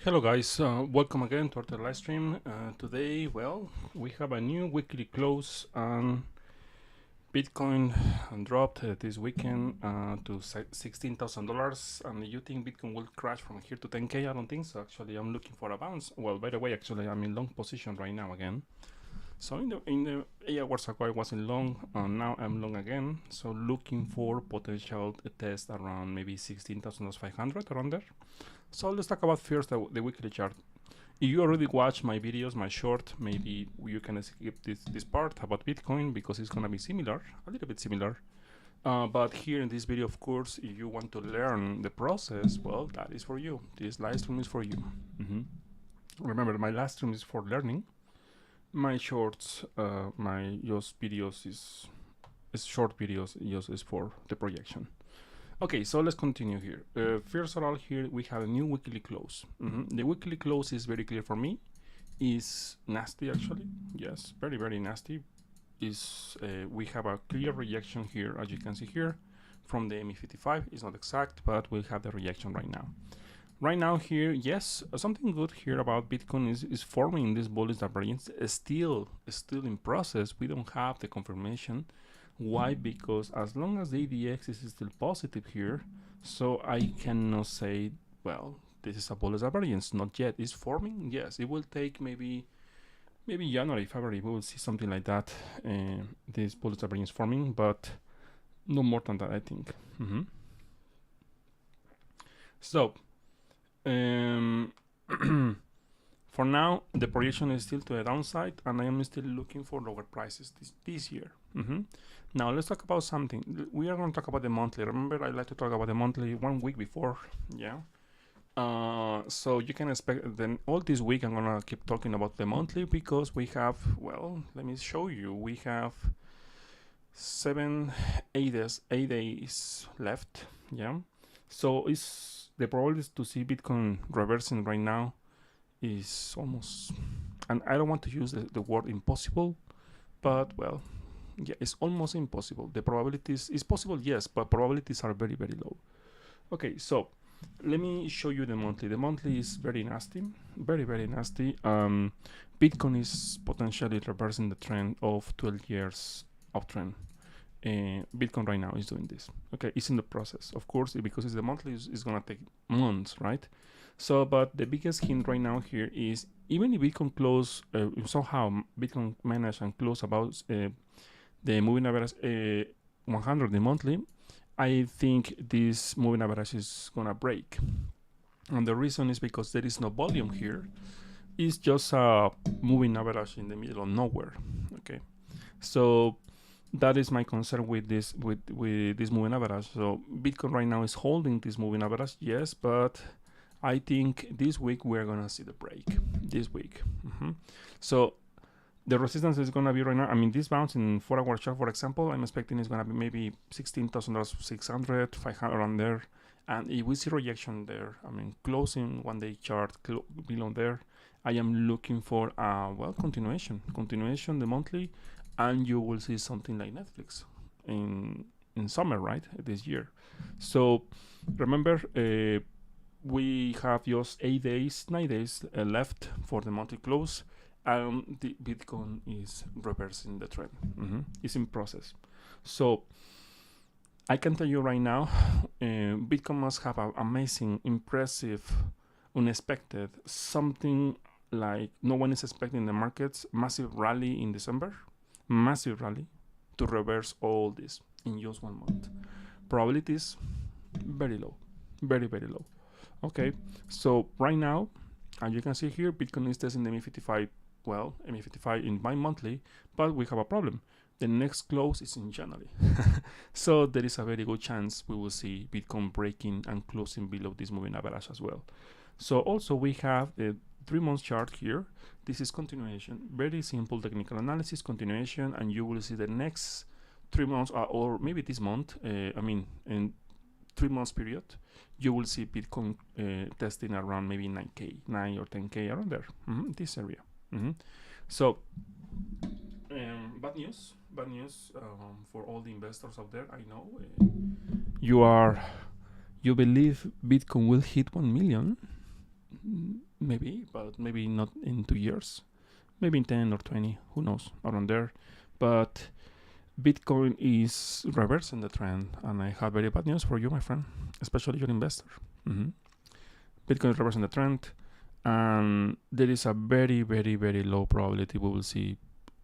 Hello guys, welcome again to our live stream. Today, well, we have a new weekly close and Bitcoin dropped this weekend to $16,000. And you think Bitcoin will crash from here to 10K? I don't think so. Actually, I'm looking for a bounce. Well, by the way, actually, I'm in long position right now again. So in the 8 hours ago, I was in long, and now I'm long again. So looking for potential test around maybe 16,500 around there. So let's talk about first the weekly chart. If you already watched my videos, my short, maybe you can skip this part about Bitcoin because it's gonna be similar, a little bit similar. But here in this video, of course, if you want to learn the process, well, that is for you. This live stream is for you. Remember, my live stream is for learning. My shorts, my just videos is short videos, just is for the projection. Okay, so let's continue here. First of all, here we have a new weekly close. The weekly close is very clear for me. Is nasty actually. Yes, very, very nasty. We have a clear rejection here, as you can see here, from the ME55. It's not exact, but we have the rejection right now. Right now here, yes, something good here about Bitcoin is forming this bullish divergence. Still in process. We don't have the confirmation. Why? Because as long as the ADX is still positive here, so I cannot say, well, this is a bullish divergence. Not yet. It's forming. Yes, it will take maybe January, February. We will see something like that. This bullish divergence forming, but no more than that, I think. So. For now, the projection is still to the downside, and I am still looking for lower prices this year. Now, let's talk about something. We are going to talk about the monthly. Remember, I like to talk about the monthly 1 week before. Yeah. So you can expect then all this week I'm going to keep talking about the monthly because we have, well, let me show you. We have 8 days left. Yeah. So the probability to see Bitcoin reversing right now is almost, and I don't want to use the word impossible, but well, yeah, it's almost impossible. The probabilities is possible, yes, but probabilities are very, very low. Okay, so let me show you the monthly. The monthly is very nasty, very nasty. Bitcoin is potentially reversing the trend of 12 years uptrend. Bitcoin right now is doing this. Okay, it's in the process, of course, because it's the monthly is gonna take months, right? So, but the biggest hint right now here is even if Bitcoin close somehow Bitcoin manage and close about the moving average 100 the monthly, I think this moving average is gonna break, and the reason is because there is no volume here. It's just a moving average in the middle of nowhere. Okay, so that is my concern with this with this moving average. So Bitcoin right now is holding this moving average, yes, but I think this week we're gonna see the break. This week, so the resistance is gonna be right now. I mean, this bounce in 4-hour chart, for example, I'm expecting it's gonna be maybe $16,600, 500 around there. And if we see rejection there, I mean, closing 1-day chart below there, I am looking for continuation the monthly, and you will see something like Netflix in summer, right, this year. So remember, we have just 9 days left for the monthly close. The Bitcoin is reversing the trend. It's in process. So I can tell you right now, Bitcoin must have an amazing, impressive, unexpected, something like no one is expecting in the markets, massive rally in December, massive rally to reverse all this in just 1 month. Probabilities very low, very low. Okay, so right now, as you can see here, Bitcoin is testing the MA55. Well, MA55 in my monthly, but we have a problem. The next close is in January. So there is a very good chance we will see Bitcoin breaking and closing below this moving average as well. So also we have the 3-month chart here. This is continuation, very simple technical analysis, continuation, and you will see the next 3 months or maybe this month, in 3 months period, you will see Bitcoin testing around maybe 9K, 9 or 10K around there, this area. So bad news for all the investors out there. I know you believe Bitcoin will hit 1 million, maybe, but maybe not in 2 years, maybe in 10 or 20, who knows, around there. But Bitcoin is reversing the trend, and I have very bad news for you, my friend, especially your investor. Bitcoin is reversing the trend, and there is a very low probability we will see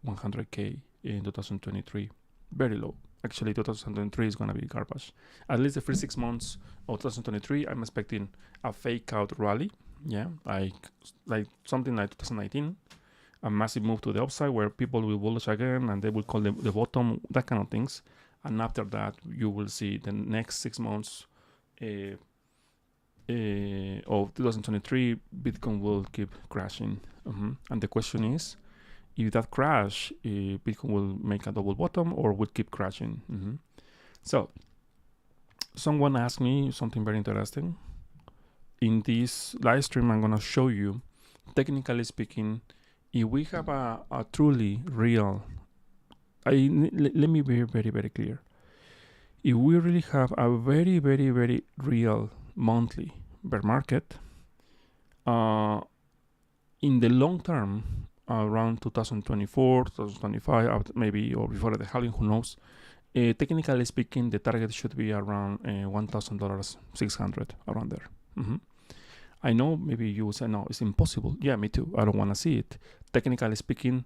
100K in 2023. Very low. Actually, 2023 is gonna be garbage. At least the first 6 months of 2023, I'm expecting a fake out rally. Yeah, like something like 2019, a massive move to the upside where people will bullish again and they will call the bottom, that kind of things. And after that, you will see the next 6 months of 2023, Bitcoin will keep crashing. And the question is, if that crash, Bitcoin will make a double bottom or will keep crashing. So, someone asked me something very interesting. In this live stream, I'm gonna show you, technically speaking, if we have a truly real, let me be very clear. If we really have a very real monthly bear market, in the long term, around 2024, 2025, maybe, or before the halving, who knows, technically speaking, the target should be around $1,000, 600, around there. I know maybe you will say, no, it's impossible. Yeah, me too. I don't want to see it. Technically speaking,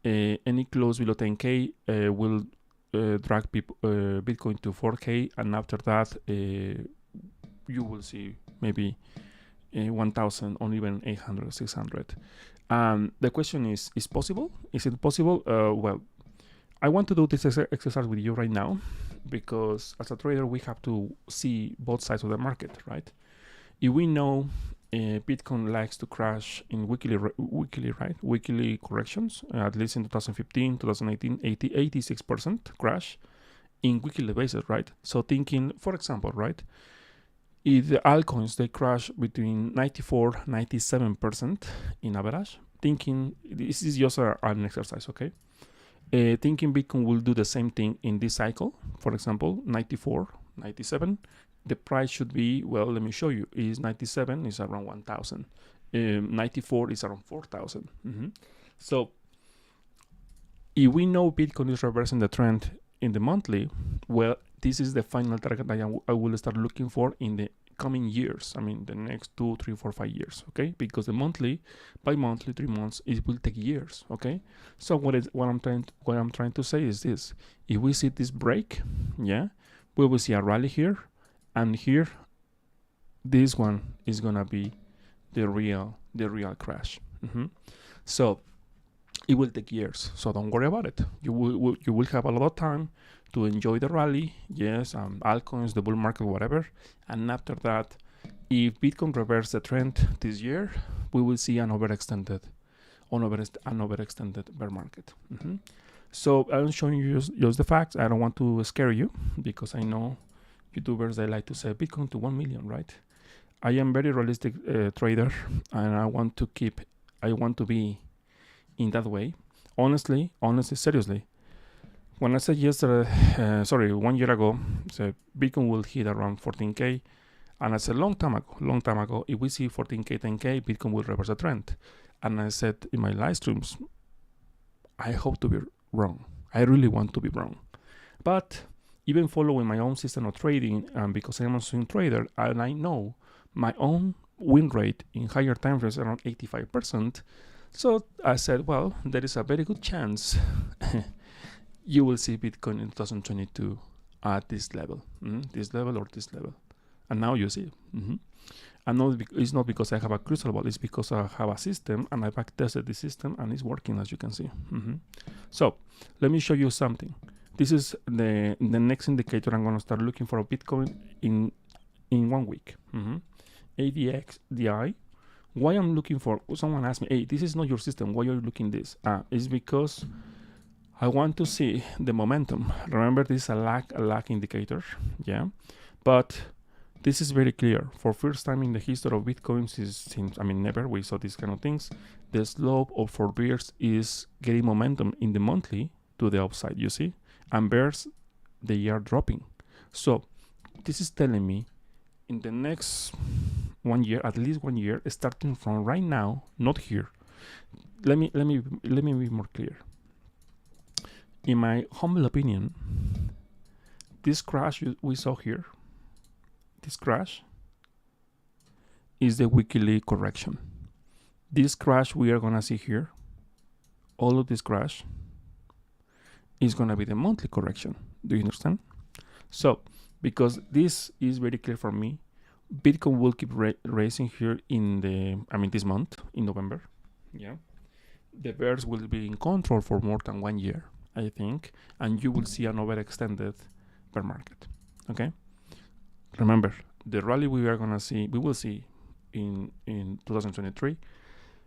any close below 10K will drag Bitcoin to 4K, and after that, you will see maybe 1,000 or even 800, 600. The question is possible? Is it possible? Well, I want to do this exercise with you right now, because as a trader, we have to see both sides of the market, right? If we know Bitcoin likes to crash in weekly corrections, at least in 2015, 2018, 86% crash in weekly basis, right? So thinking, for example, right, if the altcoins, they crash between 94, 97% in average, thinking, this is just an exercise, okay? Thinking Bitcoin will do the same thing in this cycle, for example, 94, 97, the price should be, well, let me show you, is 97 is around 1000, 94 is around 4000. So if we know Bitcoin is reversing the trend in the monthly, well, this is the final target that I will start looking for in the coming years. I mean, the next 2, 3, 4, 5 years, okay? Because the monthly, bi-monthly, 3 months, it will take years, okay? So what I'm trying to say is this: if we see this break, yeah, we will see a rally here, and here, this one is gonna be the real crash. So it will take years, so don't worry about it. You will have a lot of time to enjoy the rally, yes, altcoins, the bull market, whatever. And after that, if Bitcoin reverses the trend this year, we will see an overextended bear market. So I'm showing you just the facts. I don't want to scare you, because I know YouTubers, they like to say Bitcoin to 1 million, right? I am very realistic trader, and I want to be in that way. Honestly, seriously. When I said yesterday, 1 year ago, said Bitcoin will hit around 14K, and I said long time ago, if we see 14K, 10K, Bitcoin will reverse the trend. And I said in my live streams, I hope to be wrong. I really want to be wrong. But even following my own system of trading, and because I'm a swing trader, and I know my own win rate in higher time frames around 85%, so I said, well, there is a very good chance you will see Bitcoin in 2022 at this level, this level or this level. And now you see it. And it's not because I have a crystal ball, it's because I have a system, and I backtested the system, and it's working, as you can see. So let me show you something. This is the next indicator I'm going to start looking for a Bitcoin in 1 week. ADXDI. Why I'm looking for, someone asked me, hey, this is not your system, why are you looking this? It's because I want to see the momentum. Remember, this is a lag indicator, yeah? But this is very clear. For first time in the history of Bitcoin, since, I mean, never we saw these kind of things, the slope of for bears is getting momentum in the monthly to the upside, you see? And bears, they are dropping. So this is telling me in the next 1 year, at least 1 year, starting from right now, not here. Let me be more clear. In my humble opinion, this crash we saw here, this crash is the weekly correction. This crash we are gonna see here, all of this crash is gonna be the monthly correction. Do you understand? So, because this is very clear for me, Bitcoin will keep raising here in this month, in November. Yeah. The bears will be in control for more than 1 year, I think, and you will see an overextended bear market. Okay. Remember, the rally we will see in 2023,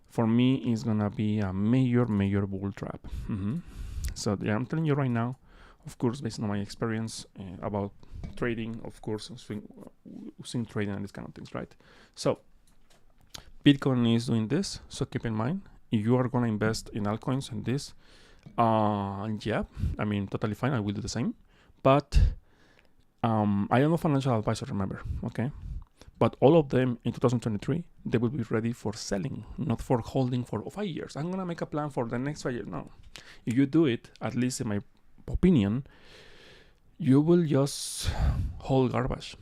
for me is gonna be a major bull trap. So yeah, I'm telling you right now, of course, based on my experience about trading, of course, swing trading and these kind of things, right? So Bitcoin is doing this, so keep in mind, if you are gonna invest in altcoins and this, yeah, I mean, totally fine, I will do the same. But I am a financial advisor, remember, okay? But all of them in 2023, they will be ready for selling, not for holding for 5 years. I'm gonna make a plan for the next 5 years. No, if you do it, at least in my opinion, you will just hold garbage.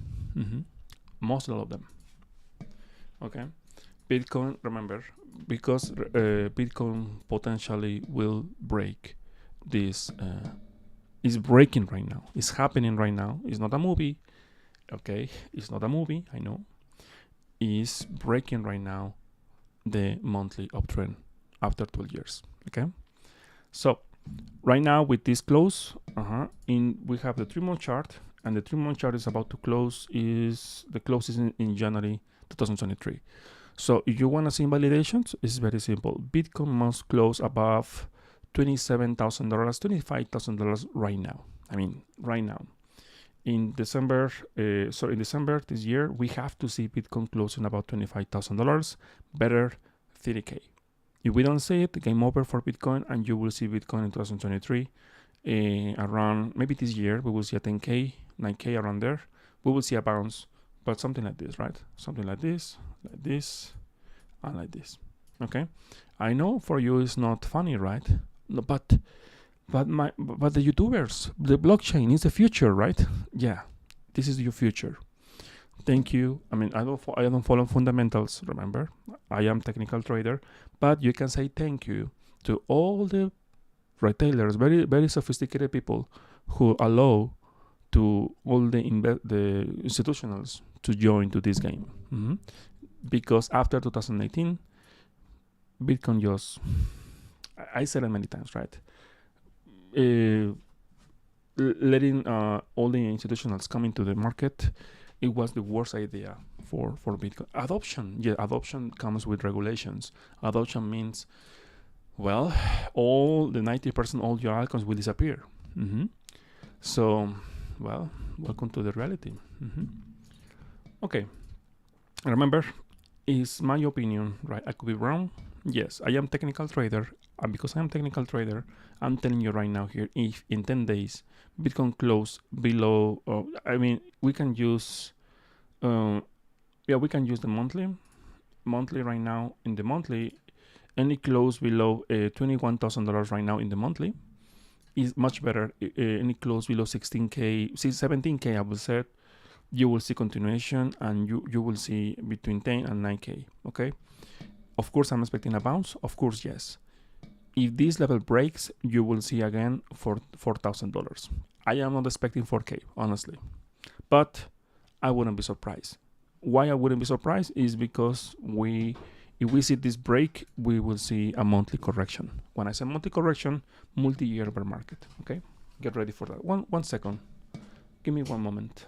Most of them. Okay. Bitcoin, remember, because Bitcoin potentially will break this. Is breaking right now. It's happening right now. It's not a movie. Okay, it's not a movie. I know. It's breaking right now the monthly uptrend after 12 years. Okay, so right now with this close, we have the 3-month chart, and the 3-month chart is about to close. The close is in January 2023. So if you want to see invalidations, it's very simple. Bitcoin must close above $27,000, $25,000 right now. I mean, right now. In December, in December this year, we have to see Bitcoin closing about $25,000, better 30K. If we don't see it, game over for Bitcoin, and you will see Bitcoin in 2023 around, maybe this year, we will see a 10K, 9K around there. we will see a bounce, but something like this, right? Something like this, and like this. Okay, I know for you it's not funny, right? No, but the YouTubers, the blockchain is the future, right? Yeah, this is your future. Thank you. I mean, I don't follow fundamentals. Remember, I am technical trader, but you can say thank you to all the retailers, very very sophisticated people who allow to all the institutionals to join to this game. Because after 2018, Bitcoin just, I said it many times, right? Letting all the institutionals come into the market, it was the worst idea for Bitcoin. Adoption comes with regulations. Adoption means, well, all the 90% all your altcoins will disappear. So, well, welcome to the reality. Okay, remember, it's my opinion, right? I could be wrong. Yes, I am technical trader, and because I am technical trader, I'm telling you right now here, if in 10 days Bitcoin close below, we can use, we can use the monthly right now. In the monthly, any close below $21,000 right now in the monthly is much better. Any close below 17K, I would say, you will see continuation, and you will see between 10 and 9K. Okay, of course I'm expecting a bounce, of course, yes. If this level breaks, you will see again for $4,000. I am not expecting 4K, honestly, but I wouldn't be surprised. Why I wouldn't be surprised is because if we see this break, we will see a monthly correction. When I say monthly correction, multi-year bear market. Okay, get ready for that. One second, give me one moment.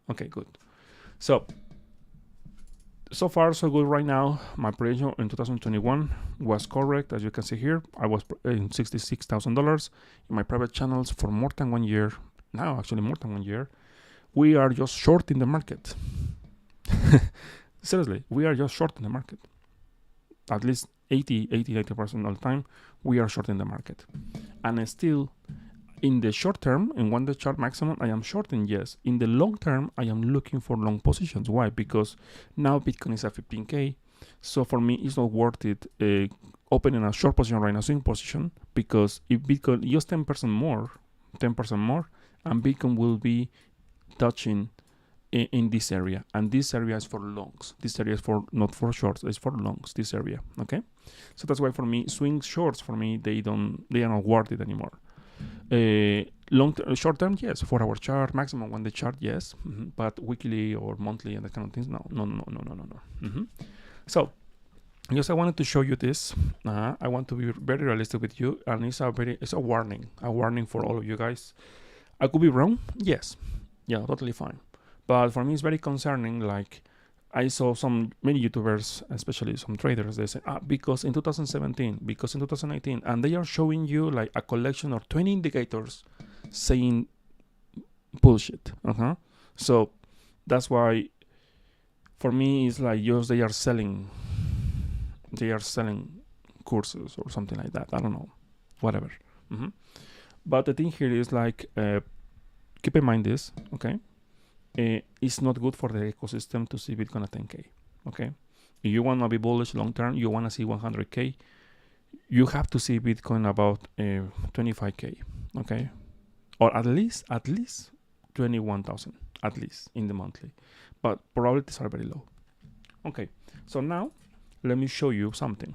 Okay, good. So far so good right now. My prediction in 2021 was correct. As you can see here, I was in $66,000 in my private channels for more than 1 year. Now, actually more than 1 year. We are just short in the market. Seriously, we are just short in the market. At least 80% of the time, we are short in the market. And still, in the short term, in one day chart maximum, I am shorting, yes. In the long term, I am looking for long positions. Why? Because now Bitcoin is at 15K. So for me, it's not worth it opening a short position right now, swing position, because if Bitcoin just 10% more, and Bitcoin will be touching in this area, and this area is for longs. This area is for not for shorts, it's for longs, this area. Okay, so that's why for me, swing shorts, for me, they are not worth it anymore. Short term, yes. 4 hour chart, maximum 1 day chart, yes. But weekly or monthly and that kind of things, no. So yes, I wanted to show you this. I want to be very realistic with you, and it's a warning for all of you guys. I could be wrong, yes, yeah, totally fine. But for me, it's very concerning. Like, I saw many YouTubers, especially some traders, they say, because in 2017, because in 2018, and they are showing you like a collection of 20 indicators saying bullshit. So that's why for me, it's like just they are selling courses or something like that. I don't know, whatever. But the thing here is like, keep in mind this, okay? It's not good for the ecosystem to see Bitcoin at 10K. Okay, if you want to be bullish long term, you want to see 100K, you have to see Bitcoin about 25K. Okay, or at least 21,000 at least in the monthly, but probabilities are very low. Okay, so now let me show you something.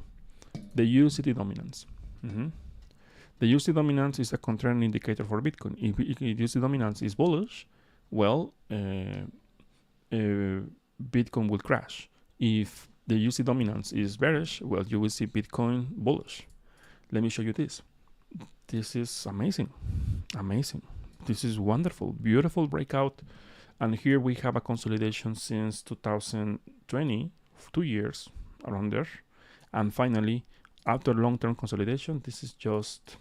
The USD dominance. The USD dominance is a contrarian indicator for Bitcoin. If USD dominance is bullish, well, Bitcoin will crash. If the USD dominance is bearish, well, you will see Bitcoin bullish. Let me show you this. This is amazing. This is wonderful, beautiful breakout. And here we have a consolidation since 2020, 2 years around there. And finally, after long-term consolidation, this is just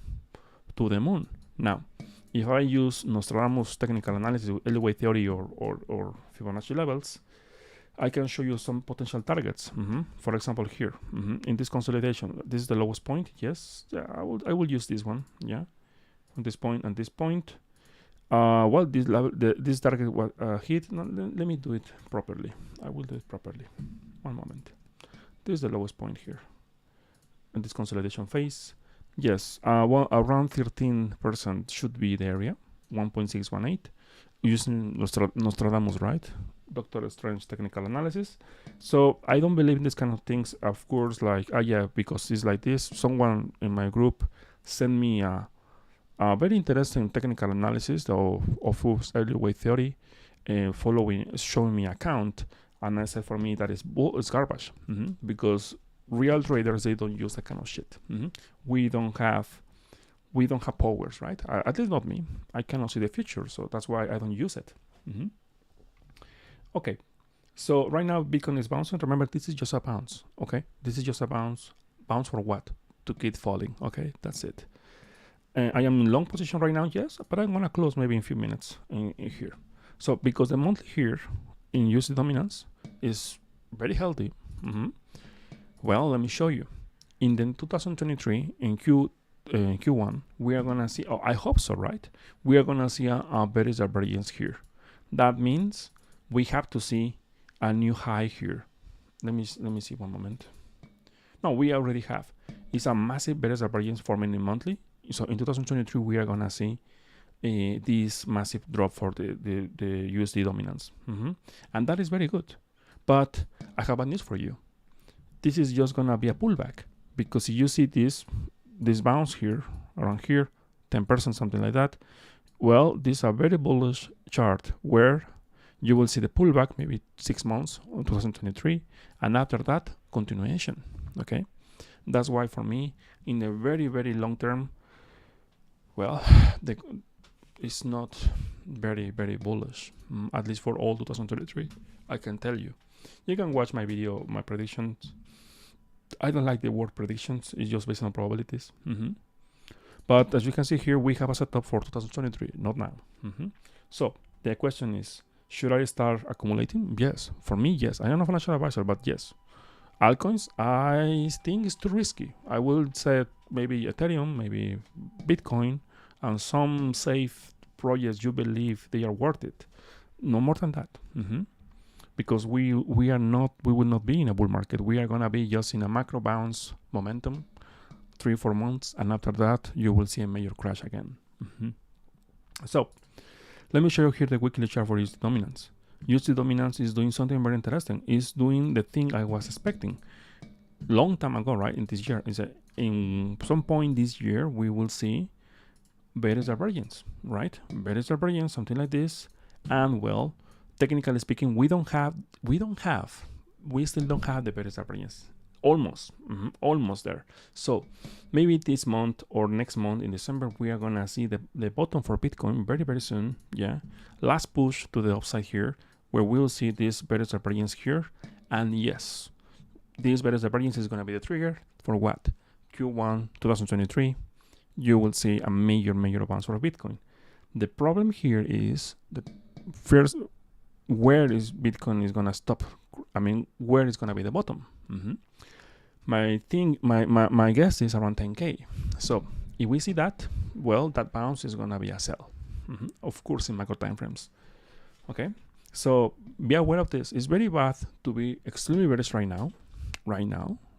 to the moon. Now, if I use Nostradamus technical analysis, Elway theory or Fibonacci levels, I can show you some potential targets. For example, here, in this consolidation, this is the lowest point. Yes, yeah, I will use this one. Yeah, from this point and this point, Well, this level, this target was hit. No, let me do it properly. I will do it properly. One moment. This is the lowest point here in this consolidation phase. Yes, well, around 13% should be the area, 1.618, using Nostradamus, right? Dr. Strange technical analysis. So I don't believe in this kind of things. Of course, like, yeah, because it's like this. Someone in my group sent me a very interesting technical analysis of Fuchs early wave theory, showing me account, and I said for me that it's garbage, because real traders, they don't use that kind of shit. We don't have powers, right? At least not me. I cannot see the future, so that's why I don't use it. Okay, so right now Bitcoin is bouncing. Remember, this is just a bounce. Okay, this is just a bounce. Bounce for what? To keep falling. Okay, that's it. I am in long position right now, yes, but I'm gonna close maybe in a few minutes in here. So because the monthly here in USD dominance is very healthy. Well, let me show you. In the 2023 in Q1, we are gonna see. Oh, I hope so, right? We are gonna see a very divergence here. That means we have to see a new high here. Let me see one moment. No, we already have. It's a massive bearish divergence forming in monthly. So in 2023, we are gonna see this massive drop for the USD dominance, and that is very good. But I have bad news for you. This is just gonna be a pullback, because if you see this bounce here, around here, 10%, something like that. Well, this is a very bullish chart where you will see the pullback, maybe 6 months or 2023, and after that, continuation. Okay, that's why for me, in the very, very long term, well, it's not very, very bullish, at least for all 2023. I can tell you. You can watch my video, my predictions. I don't like the word predictions. It's just based on probabilities. But as you can see here, we have a setup for 2023, not now. So the question is, should I start accumulating? Yes. For me, yes. I am a financial advisor, but yes. Altcoins, I think it's too risky. I will say maybe Ethereum, maybe Bitcoin, and some safe projects you believe they are worth it. No more than that. Because we will not be in a bull market. We are gonna be just in a macro bounce momentum, 3-4 months, and after that you will see a major crash again. So let me show you here the weekly chart for USD dominance. USD dominance is doing something very interesting. It's doing the thing I was expecting long time ago, right? In this year, in some point this year we will see bearish divergence, right? Bearish divergence, something like this, and well, technically speaking, we still don't have the bearish divergence. Almost there. So maybe this month or next month in December, we are gonna see the bottom for Bitcoin very, very soon. Yeah, last push to the upside here, where we'll see this bearish divergence here. And yes, this bearish divergence is gonna be the trigger for what? Q1 2023. You will see a major bounce for Bitcoin. The problem here is the first, where is Bitcoin is gonna stop? I mean, where is gonna be the bottom? My guess is around 10K. So if we see that, well, that bounce is gonna be a sell. Of course, in macro time frames. Okay, so be aware of this. It's very bad to be extremely bearish right now.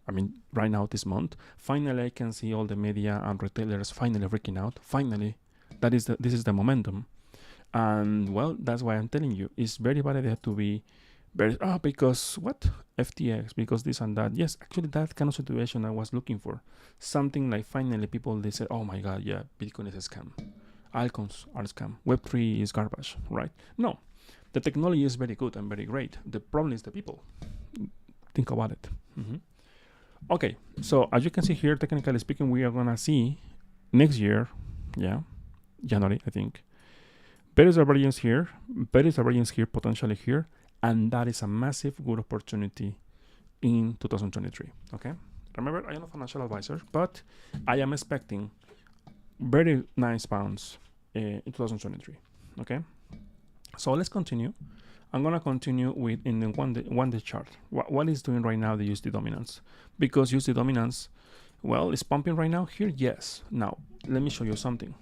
I mean, right now this month. Finally, I can see all the media and retailers finally freaking out. Finally, this is the momentum. And well, that's why I'm telling you, it's very bad idea to be very, because what? FTX, because this and that. Yes, actually that kind of situation I was looking for. Something like finally people, they said, oh my God, yeah, Bitcoin is a scam. Altcoins are a scam. Web3 is garbage, right? No, the technology is very good and very great. The problem is the people. Think about it. Okay, so as you can see here, technically speaking, we are gonna see next year, January, I think, bearish divergence here, potentially here, and that is a massive good opportunity in 2023. Okay, remember, I am a financial advisor, but I am expecting very nice bounce in 2023. Okay, so let's continue. I'm gonna continue with in the one day chart. What is doing right now the USD dominance? Because USD dominance, well, it's pumping right now here. Yes. Now let me show you something.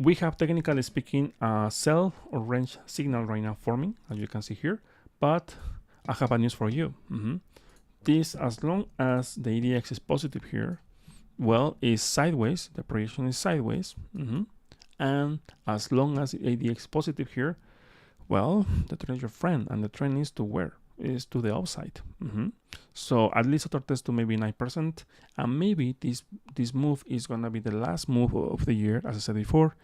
we have, technically speaking, a sell or range signal right now forming, as you can see here. But I have a news for you. This, as long as the ADX is positive here, well, is sideways. The projection is sideways. And as long as the ADX is positive here, well, the trend is your friend, and the trend is to where? Is to the upside. So at least other test to maybe 9%, and maybe this move is gonna be the last move of the year, as I said before,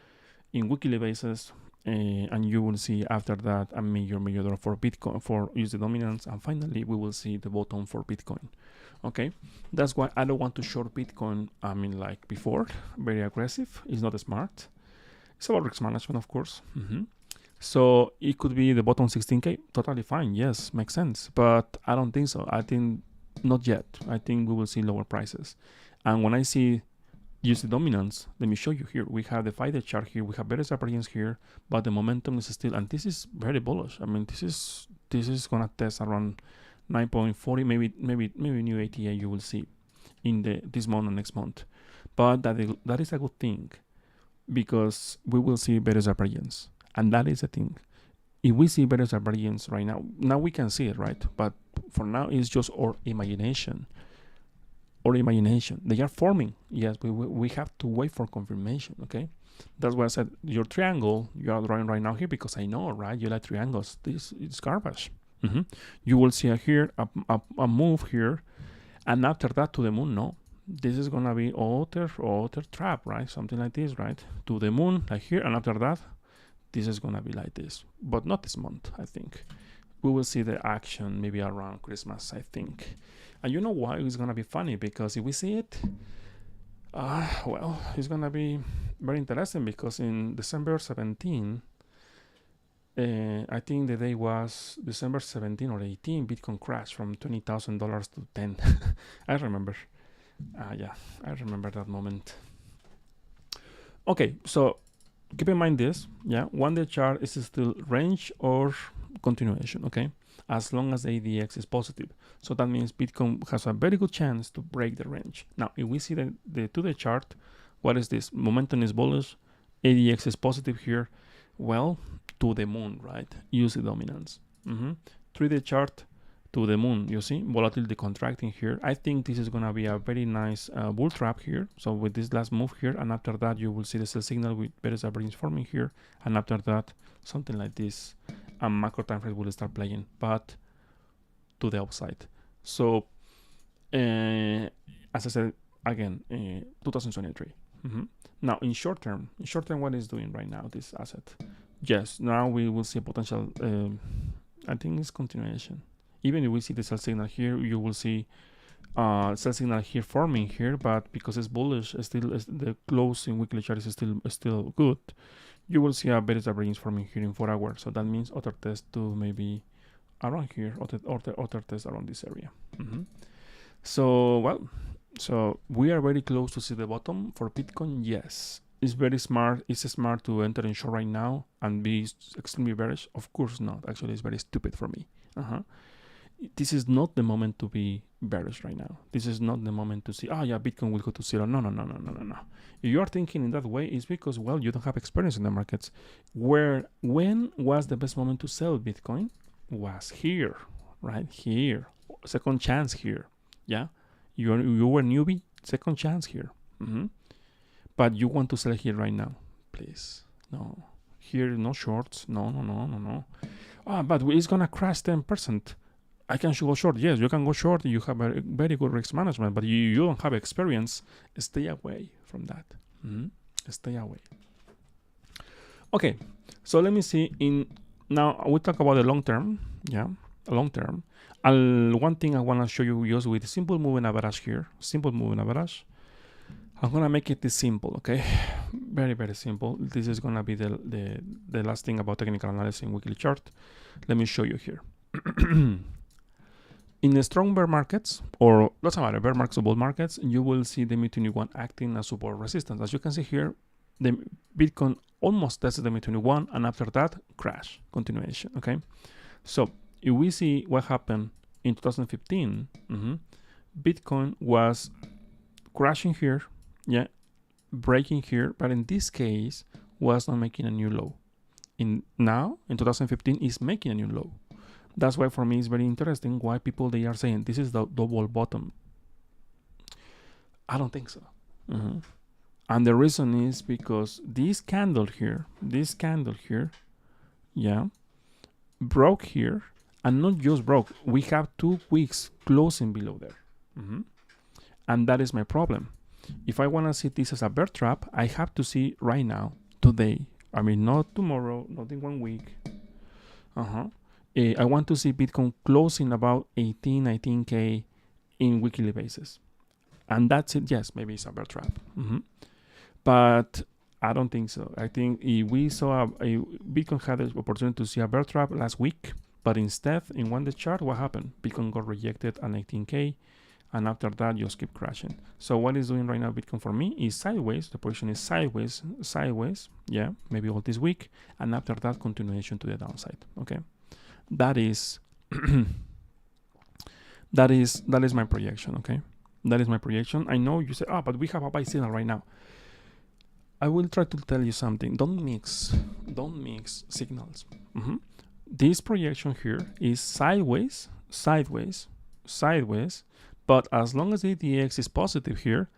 in weekly basis, and you will see after that a major drop for Bitcoin, for USD dominance, and finally we will see the bottom for Bitcoin. Okay, that's why I don't want to short Bitcoin. I mean, like before, very aggressive. It's not smart. It's about risk management, of course. So it could be the bottom 16K, totally fine. Yes, makes sense. But I don't think so. I think not yet. I think we will see lower prices. And when I see USD dominance, let me show you here. We have the 5-day chart here. We have various variance here, but the momentum is still, and this is very bullish. I mean, this is gonna test around 9.40, maybe new ATA you will see in this month and next month. But that is a good thing, because we will see various variance. And that is the thing. If we see better variance right now we can see it, right? But for now, it's just our imagination. They are forming. Yes, we have to wait for confirmation, okay? That's why I said your triangle, you are drawing right now here, because I know, right? You like triangles. This is garbage. You will see here a move here, and after that to the moon, no. This is gonna be other trap, right? Something like this, right? To the moon, like here, and after that, this is gonna be like this, but not this month. I think we will see the action maybe around Christmas, I think. And you know why it's gonna be funny? Because if we see it, well, it's gonna be very interesting, because in December 17, I think the day was December 17 or 18, Bitcoin crashed from $20,000 to 10. I remember. Yeah, I remember that moment. Okay, so keep in mind this, yeah, 1-day chart is still range or continuation, okay, as long as the ADX is positive. So that means Bitcoin has a very good chance to break the range. Now, if we see the 2-day chart, what is this? Momentum is bullish, ADX is positive here. Well, to the moon, right? Use the dominance. 3-day chart, to the moon, you see volatility contracting here. I think this is gonna be a very nice bull trap here. So with this last move here, and after that you will see the sell signal with various average forming here, and after that something like this, and macro time frame will start playing, but to the upside. So as I said again, 2023. Now in short term, what is doing right now this asset? Yes, now we will see a potential. I think it's continuation. Even if we see the sell signal here, you will see sell signal here forming here, but because it's bullish, the close in weekly chart is still good. You will see a better range forming here in 4 hours. So that means other test to maybe around here, other test around this area. So well, so we are very close to see the bottom for Bitcoin. Yes, it's very smart. It's smart to enter in short right now and be extremely bearish. Of course not. Actually, it's very stupid for me. This is not the moment to be bearish right now. This is not the moment to see, oh yeah, Bitcoin will go to zero. No. If you are thinking in that way, it's because, well, you don't have experience in the markets. When was the best moment to sell Bitcoin? Was here, right here. Second chance here. Yeah, you were newbie. Second chance here. But you want to sell here right now, please. No, here no shorts. No. But it's gonna crash 10%. I can go short. Yes, you can go short. You have a very good risk management, but you don't have experience. Stay away from that. Stay away. Okay, so let me see. Now we talk about the long term. Yeah, long term. One thing I want to show you just with simple moving average here. Simple moving average. I'm gonna make it this simple. Okay, very simple. This is gonna be the last thing about technical analysis in weekly chart. Let me show you here. In the strong bear markets, or doesn't matter, bear markets or bull markets, you will see the MA21 acting as support resistance. As you can see here, the Bitcoin almost tested the MA21, and after that, crash, continuation, okay? So if we see what happened in 2015, Bitcoin was crashing here, yeah, breaking here, but in this case, was not making a new low. In 2015 is making a new low. That's why for me it's very interesting why people they are saying this is the double bottom. I don't think so. And the reason is because this candle here, yeah, broke here, and not just broke. We have 2 weeks closing below there. And that is my problem. If I want to see this as a bear trap, I have to see right now, today. I mean, not tomorrow, not in 1 week. I want to see Bitcoin closing about 19K in weekly basis. And that's it. Yes, maybe it's a bear trap. But I don't think so. I think if we saw a Bitcoin had the opportunity to see a bear trap last week, but instead, in one day chart, what happened? Bitcoin got rejected at 19K, and after that, just keep crashing. So what is doing right now Bitcoin for me is sideways. The position is sideways. Yeah, maybe all this week, and after that, continuation to the downside. Okay, that is that is my projection. Okay, that is my projection. I know you say, but we have a buy signal right now. I will try to tell you something. Don't mix signals. This projection here is sideways. But as long as ADX is positive here,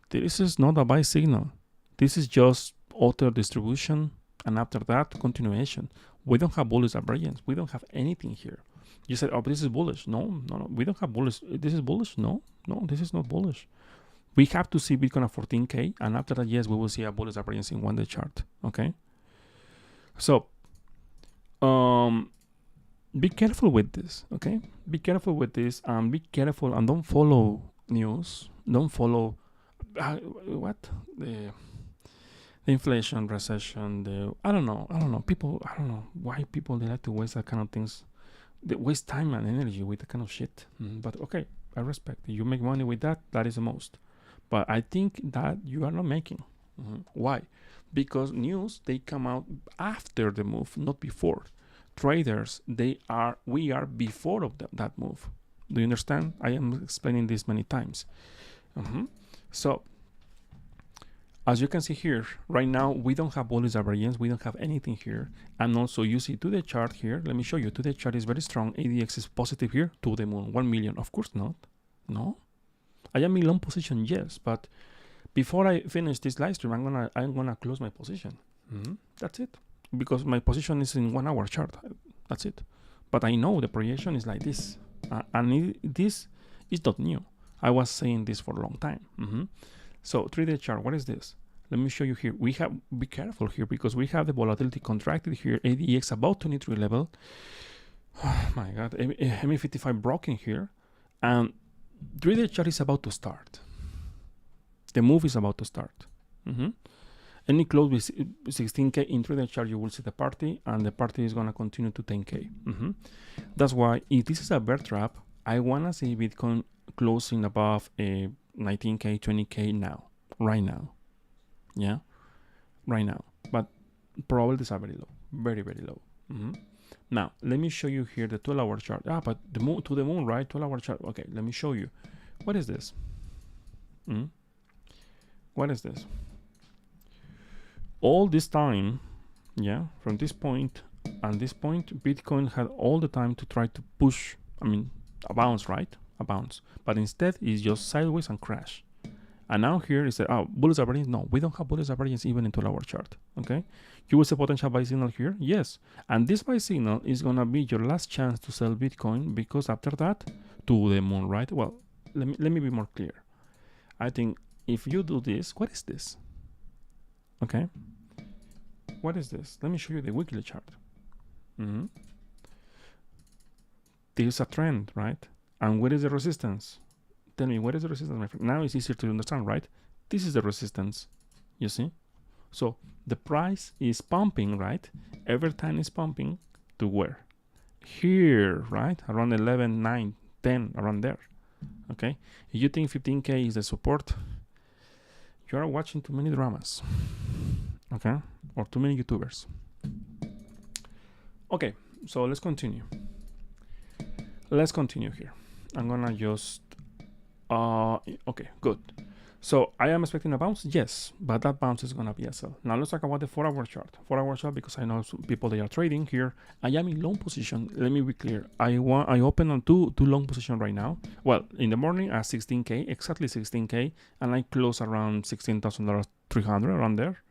this is not a buy signal. This is just auto distribution, and after that, continuation. We don't have bullish divergence. We don't have anything here. You said, but this is bullish. No. We don't have bullish. This is bullish. No, this is not bullish. We have to see Bitcoin at 14K, and after that, yes, we will see a bullish divergence in 1 day chart. Okay. So, be careful with this, okay? Be careful with this, and be careful, and don't follow news. Don't follow the inflation, recession. I don't know. People, I don't know why people they like to waste that kind of things. They waste time and energy with that kind of shit. But okay, I respect. You make money with that. That is the most. But I think that you are not making. Why? Because news they come out after the move, not before. Traders, we are before of that move. Do you understand? I am explaining this many times. So, as you can see here, right now, we don't have bullish divergence. We don't have anything here. And also, you see to the chart here, let me show you. To the chart is very strong. ADX is positive here to the moon. 1 million. Of course not. No. I am in long position, yes. But before I finish this live stream, I'm gonna close my position. That's it. Because my position is in 1 hour chart. That's it. But I know the projection is like this. This is not new. I was saying this for a long time. So 3-day chart, what is this? Let me show you here. We have, be careful here because we have the volatility contracted here. ADX about 23 level. Oh my God. MA55 broken here. And 3-day chart is about to start. The move is about to start. Any close with 16K in 3-day chart, you will see the party, and the party is going to continue to 10K. That's why if this is a bear trap, I want to see Bitcoin closing above 19K, 20K now, right now. Yeah, right now. But probabilities are very low, very, very low. Now, let me show you here the 12-hour chart. But the moon to the moon, right? 12-hour chart. Okay, let me show you. What is this? What is this? All this time, yeah, from this point and this point, Bitcoin had all the time to try to push, a bounce, right? A bounce. But instead, it's just sideways and crash. And now here is bullish divergence. No, we don't have bullish divergence even in 12-hour chart, okay? You will see potential buy signal here, yes. And this buy signal is going to be your last chance to sell Bitcoin because after that, to the moon, right? Well, let me be more clear. I think if you do this, what is this? Okay. What is this? Let me show you the weekly chart. This is a trend, right? And where is the resistance? Tell me, what is the resistance, my friend? Now it's easier to understand, right? This is the resistance, you see? So the price is pumping, right? Every time it's pumping to where? Here, right? Around 11, 9, 10, around there, okay? If you think 15K is the support, you are watching too many dramas, okay? Or too many YouTubers. Okay, so let's continue. Let's continue here. I'm gonna just, okay, good. So I am expecting a bounce, yes, but that bounce is gonna be a sell. Now let's talk about the 4-hour chart. 4-hour chart, because I know some people, they are trading here. I am in long position. Let me be clear. I open on two long position right now. Well, in the morning at 16k, exactly 16k, and I close around $16,300 around there.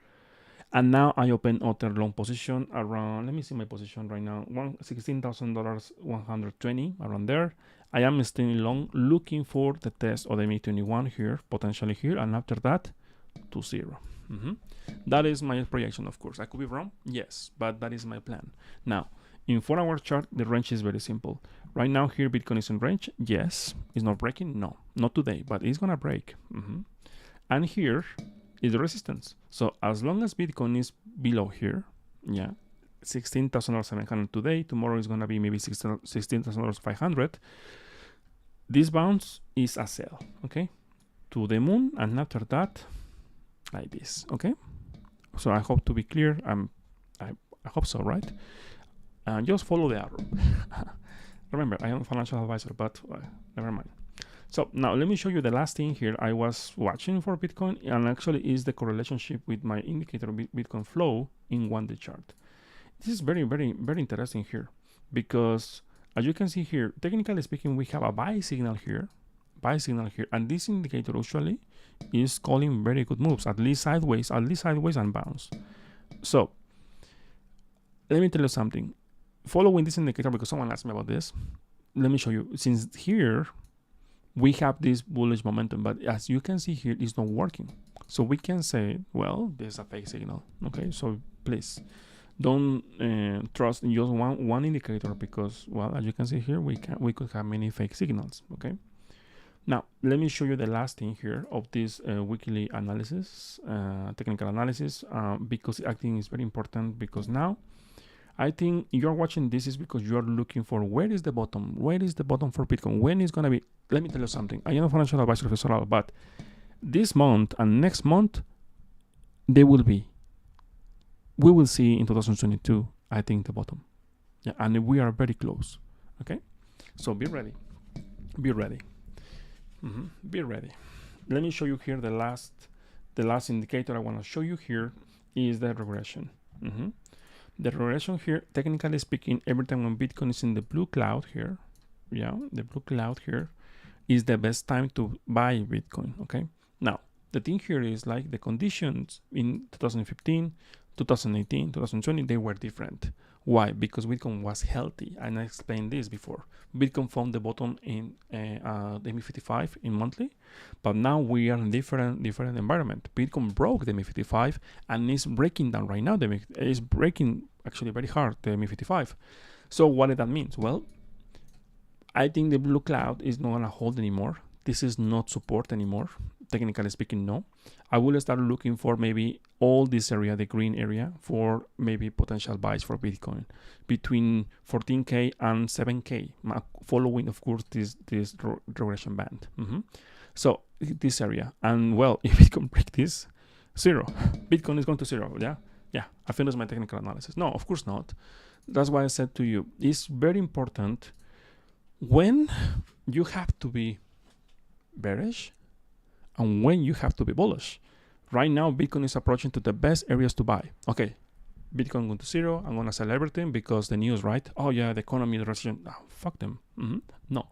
And now I open other long position around, let me see my position right now, $16,120 around there. I am still long, looking for the test of the MA21 here, potentially here, and after that, to zero. That is my projection, of course. I could be wrong, yes, but that is my plan. Now, in 4-hour chart, the range is very simple. Right now here, Bitcoin is in range, yes. It's not breaking, no, not today, but it's gonna break. And here is the resistance. So as long as Bitcoin is below here, yeah, $16,700 today, tomorrow is gonna be maybe $16,500. This bounce is a sell, okay, to the moon, and after that, like this, okay. So I hope to be clear. I hope so, right? And just follow the arrow. Remember, I am a financial advisor, but never mind. So now let me show you the last thing here. I was watching for Bitcoin, and actually is the correlationship with my indicator Bitcoin flow in 1-day chart. This is very, very, very interesting here, because as you can see here, technically speaking, we have a buy signal here, and this indicator usually is calling very good moves, at least sideways and bounce. So let me tell you something. Following this indicator, because someone asked me about this, let me show you. Since here we have this bullish momentum, but as you can see here, it's not working. So we can say, well, there's a fake signal. Okay, so please don't trust in just one indicator, because, well, as you can see here, we could have many fake signals. Okay. Now let me show you the last thing here of this weekly analysis, technical analysis, because I think it's very important. Because now I think you're watching this is because you're looking for where is the bottom for Bitcoin, when is gonna be. Let me tell you something. I am a financial advisor, but this month and next month we will see in 2022, I think, the bottom. Yeah, and we are very close. Okay, so be ready. Be ready. Let me show you here the last indicator I want to show you here is the regression. The regression here, technically speaking, every time when Bitcoin is in the blue cloud here, yeah, the blue cloud here is the best time to buy Bitcoin. Okay, now the thing here is, like, the conditions in 2015, 2018, 2020, they were different. Why? Because Bitcoin was healthy, and I explained this before. Bitcoin found the bottom in the MA55 in monthly, but now we are in different environment. Bitcoin broke the MA55 and is breaking down right now. It's breaking actually very hard the MA55. So what does that mean? Well, I think the blue cloud is not gonna hold anymore. This is not support anymore. Technically speaking, no. I will start looking for maybe all this area, the green area, for maybe potential buys for Bitcoin between 14k and 7k, following, of course, this regression band. So this area, and well, if Bitcoin break this, zero. Bitcoin is going to zero. Yeah. I finished my technical analysis. No, of course not. That's why I said to you, it's very important when you have to be bearish and when you have to be bullish. Right now, Bitcoin is approaching to the best areas to buy. Okay, Bitcoin going to zero. I'm gonna sell everything because the news, right? Oh yeah, the economy, the recession. Oh, fuck them. No,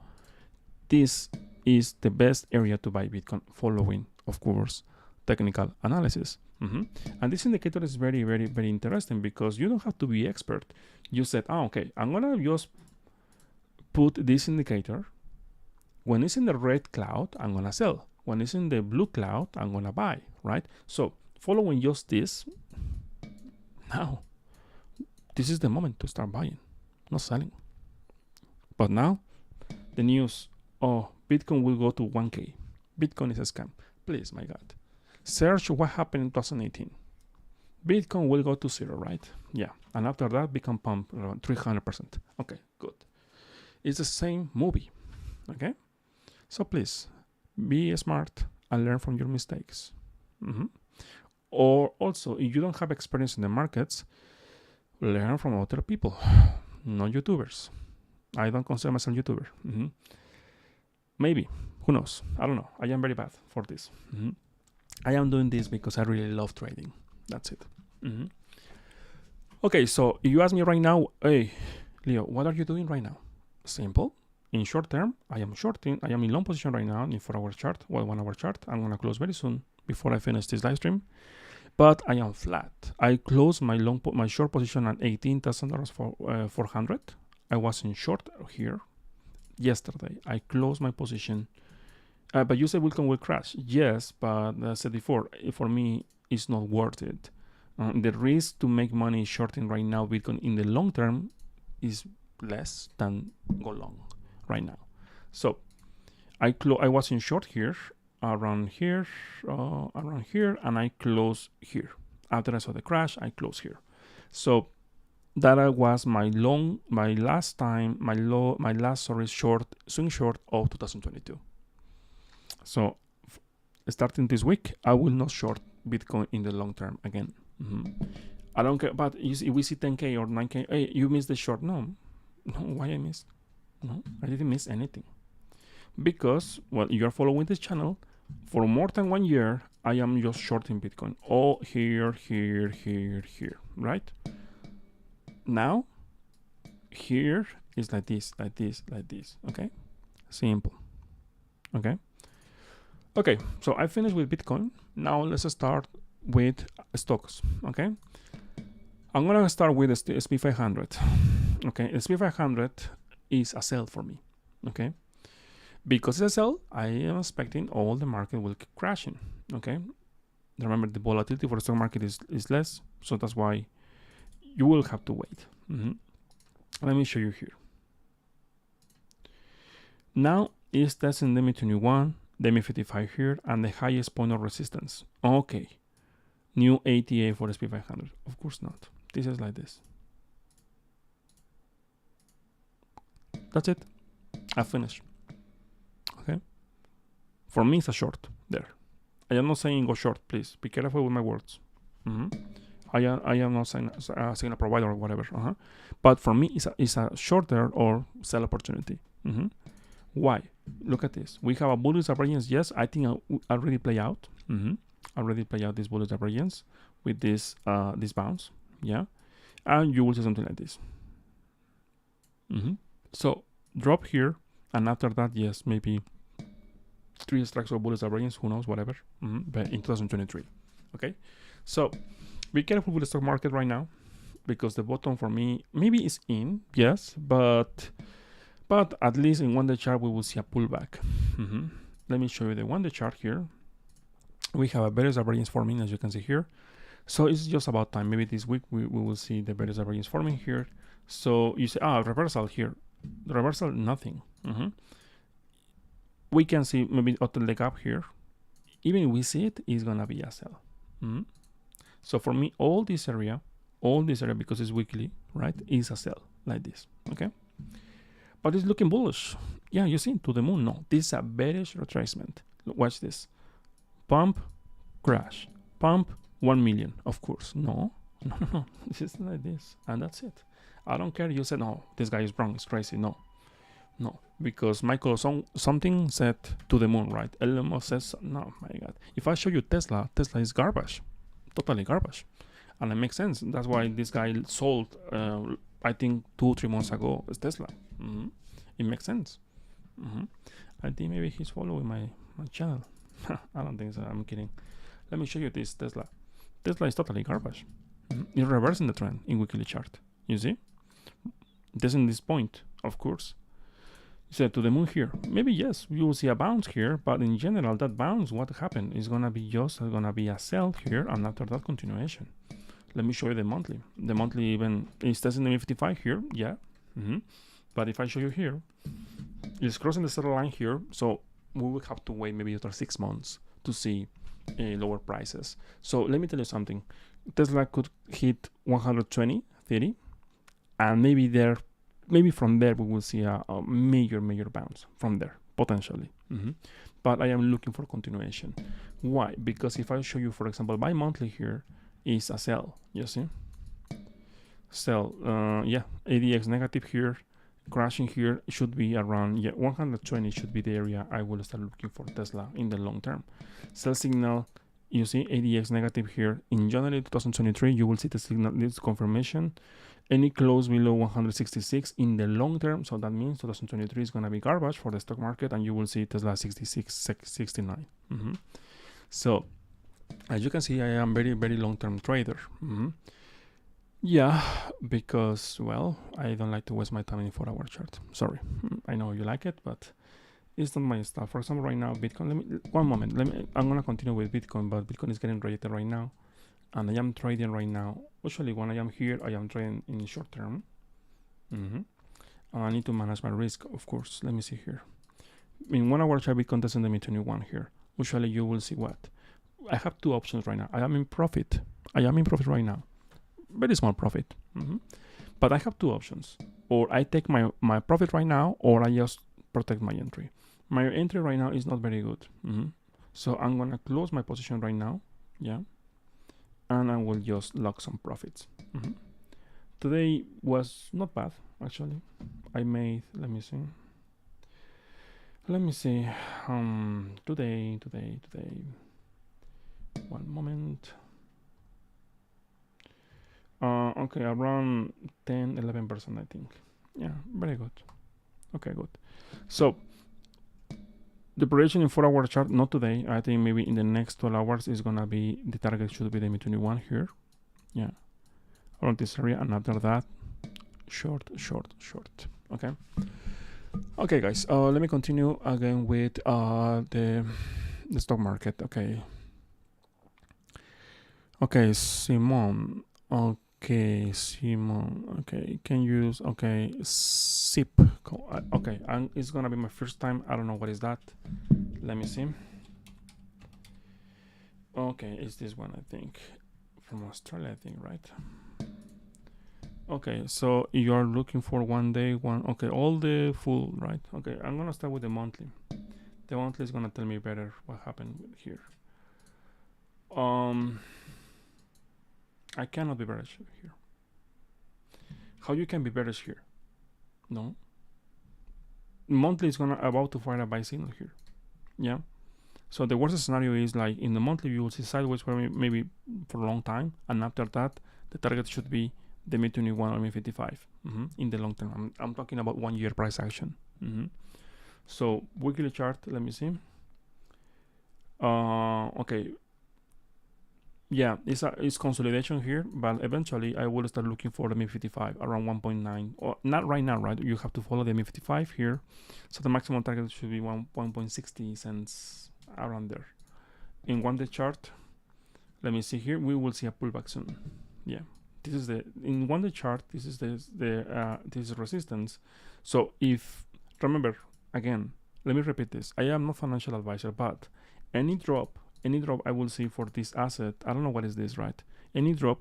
this is the best area to buy Bitcoin, following, of course, technical analysis. And this indicator is very, very, very interesting because you don't have to be expert. You said, okay, I'm gonna just put this indicator. When it's in the red cloud, I'm gonna sell. When it's in the blue cloud, I'm gonna buy, right? So following just this, now this is the moment to start buying, not selling. But now the news, Bitcoin will go to 1k. Bitcoin is a scam. Please, my God. Search what happened in 2018. Bitcoin will go to zero, right? Yeah. And after that, Bitcoin pump around 300%. Okay, good. It's the same movie, okay? So please, be smart and learn from your mistakes. Or also, if you don't have experience in the markets, learn from other people, not YouTubers. I don't consider myself a YouTuber. Maybe, who knows? I don't know. I am very bad for this. I am doing this because I really love trading. That's it. Okay, so if you ask me right now, hey, Leo, what are you doing right now? Simple. In short term, I am shorting. I am in long position right now in 4-hour chart, 1 hour chart. I'm gonna close very soon before I finish this live stream. But I am flat. I closed my short position at $18,000 for 400. I was in short here yesterday. I closed my position. But you said Bitcoin will crash. Yes, but as I said before, for me, it's not worth it. The risk to make money shorting right now Bitcoin in the long term is less than go long right now. So I was in short here, around here, and I close here. After I saw the crash, I close here. So that was my last swing short of 2022. So starting this week, I will not short Bitcoin in the long term again. I don't care, but if we see 10K or 9K, hey, you missed the short. No, why I missed? No, I didn't miss anything. Because, well, you're following this channel, for more than 1 year, I am just shorting Bitcoin. All here, right? Now, here is like this, okay? Simple, okay? Okay, so I finished with Bitcoin. Now let's start with stocks, okay? I'm gonna start with the SP500, okay? SP500 is a sell for me, okay? Because it's a sell, I am expecting all the market will keep crashing, okay? Remember, the volatility for the stock market is less, so that's why you will have to wait. Let me show you here. Now it's testing the MA21, the MA55 here, and the highest point of resistance. Okay, new ATA for SP500. Of course not. This is like this. That's it. I finished. Okay. For me, it's a short there. I am not saying go short. Please be careful with my words. I am not saying a provider or whatever. But for me, it's a shorter or sell opportunity. Why? Look at this. We have a bullish divergence. Yes, I think I already play out. Already play out this bullish divergence with this bounce. Yeah, and you will see something like this. So drop here, and after that, yes, maybe 3 strikes of bullish divergence. Who knows? Whatever. But in 2023. Okay. So be careful with the stock market right now, because the bottom for me maybe is in. Yes, but at least in 1-day chart we will see a pullback. Let me show you the 1-day chart here. We have a bearish divergence forming, as you can see here. So it's just about time. Maybe this week we will see the bearish divergence forming here. So you say, reversal here. The reversal, nothing. We can see maybe auto leg up here. Even if we see it, it's gonna be a sell. So for me, all this area, because it's weekly, right, is a sell like this. Okay. But it's looking bullish. Yeah, you see, to the moon. No, this is a bearish retracement. Watch this. Pump, crash. Pump, 1 million. Of course. No. This is like this. And that's it. I don't care. You said, no, this guy is wrong. It's crazy. No. Because Michael something said to the moon, right? Elon Musk says, no, my God. If I show you Tesla is garbage. Totally garbage. And it makes sense. That's why this guy sold, I think 2-3 months ago, is Tesla. It makes sense. I think maybe he's following my channel. I don't think so. I'm kidding. Let me show you this Tesla. Tesla is totally garbage. It's reversing the trend in weekly chart. You see? This in this point, of course. You said to the moon here. Maybe yes, you will see a bounce here, but in general, that bounce, what happened is gonna be a sell here, and after that, continuation. Let me show you the monthly. The monthly even is testing the 55 here. Yeah. But if I show you here, it's crossing the center line here, so we will have to wait maybe after 6 months to see lower prices. So let me tell you something. Tesla could hit 120.30, and maybe from there we will see a major bounce from there potentially. But I am looking for continuation. Why? Because if I show you, for example, by monthly here is a sell. You see, sell. Yeah, ADX negative here. Crashing here should be around 120 should be the area I will start looking for Tesla in the long term. Sell signal You see ADX negative here. In January 2023, you will see the signal, this confirmation. Any close below 166 in the long term, so that means 2023 is going to be garbage for the stock market, and you will see Tesla 66, 69. So as you can see, I am very, very long-term trader. Yeah, because, well, I don't like to waste my time in 4-hour chart. Sorry. I know you like it, but it's not my stuff. For example, right now, Bitcoin, one moment, I'm going to continue with Bitcoin, but Bitcoin is getting rejected right now. And I am trading right now. Usually when I am here, I am trading in short term. And I need to manage my risk, of course. Let me see here. In 1-hour chart, Bitcoin doesn't let me 21 here. Usually you will see what? I have two options right now. I am in profit. I am in profit right now. Very small profit. But I have two options. Or I take my profit right now, or I just protect my entry. My entry right now is not very good. So I'm going to close my position right now. Yeah. And I will just lock some profits. Today was not bad, actually. I made, let me see. Today. One moment. Okay, around 10-11%, I think. Yeah, very good. Okay, good. So the prediction in 4-hour chart, not today. I think maybe in the next 12 hours is gonna be, the target should be the MA21 here. Yeah, around this area, and after that, short. Okay. Okay, guys. Let me continue again with the stock market. Okay. Okay, Simon. Okay, can you use, okay, SIP. Okay, and it's gonna be my first time. I don't know what is that. Let me see. Okay, it's this one, I think. From Australia, I think, right? Okay, so you're looking for 1 day, okay, all the full, right? Okay, I'm gonna start with the monthly. The monthly is gonna tell me better what happened here. I cannot be bearish here. How you can be bearish here? No. Monthly is about to fire a buy signal here. Yeah. So the worst scenario is like in the monthly you will see sideways for maybe for a long time, and after that the target should be the MA21 or MA55 in the long term. I'm talking about 1 year price action. So weekly chart, let me see. Okay. Yeah, it's consolidation here, but eventually I will start looking for the MA55 around 1.9, or not right now, right? You have to follow the MA55 here. So the maximum target should be 1.60 cents around there. In 1 day chart, let me see here, we will see a pullback soon. Yeah. This is in 1 day chart, this is this is resistance. So if, remember, again, let me repeat this. I am not financial advisor, but any drop I will see for this asset, I don't know what is this, right? Any drop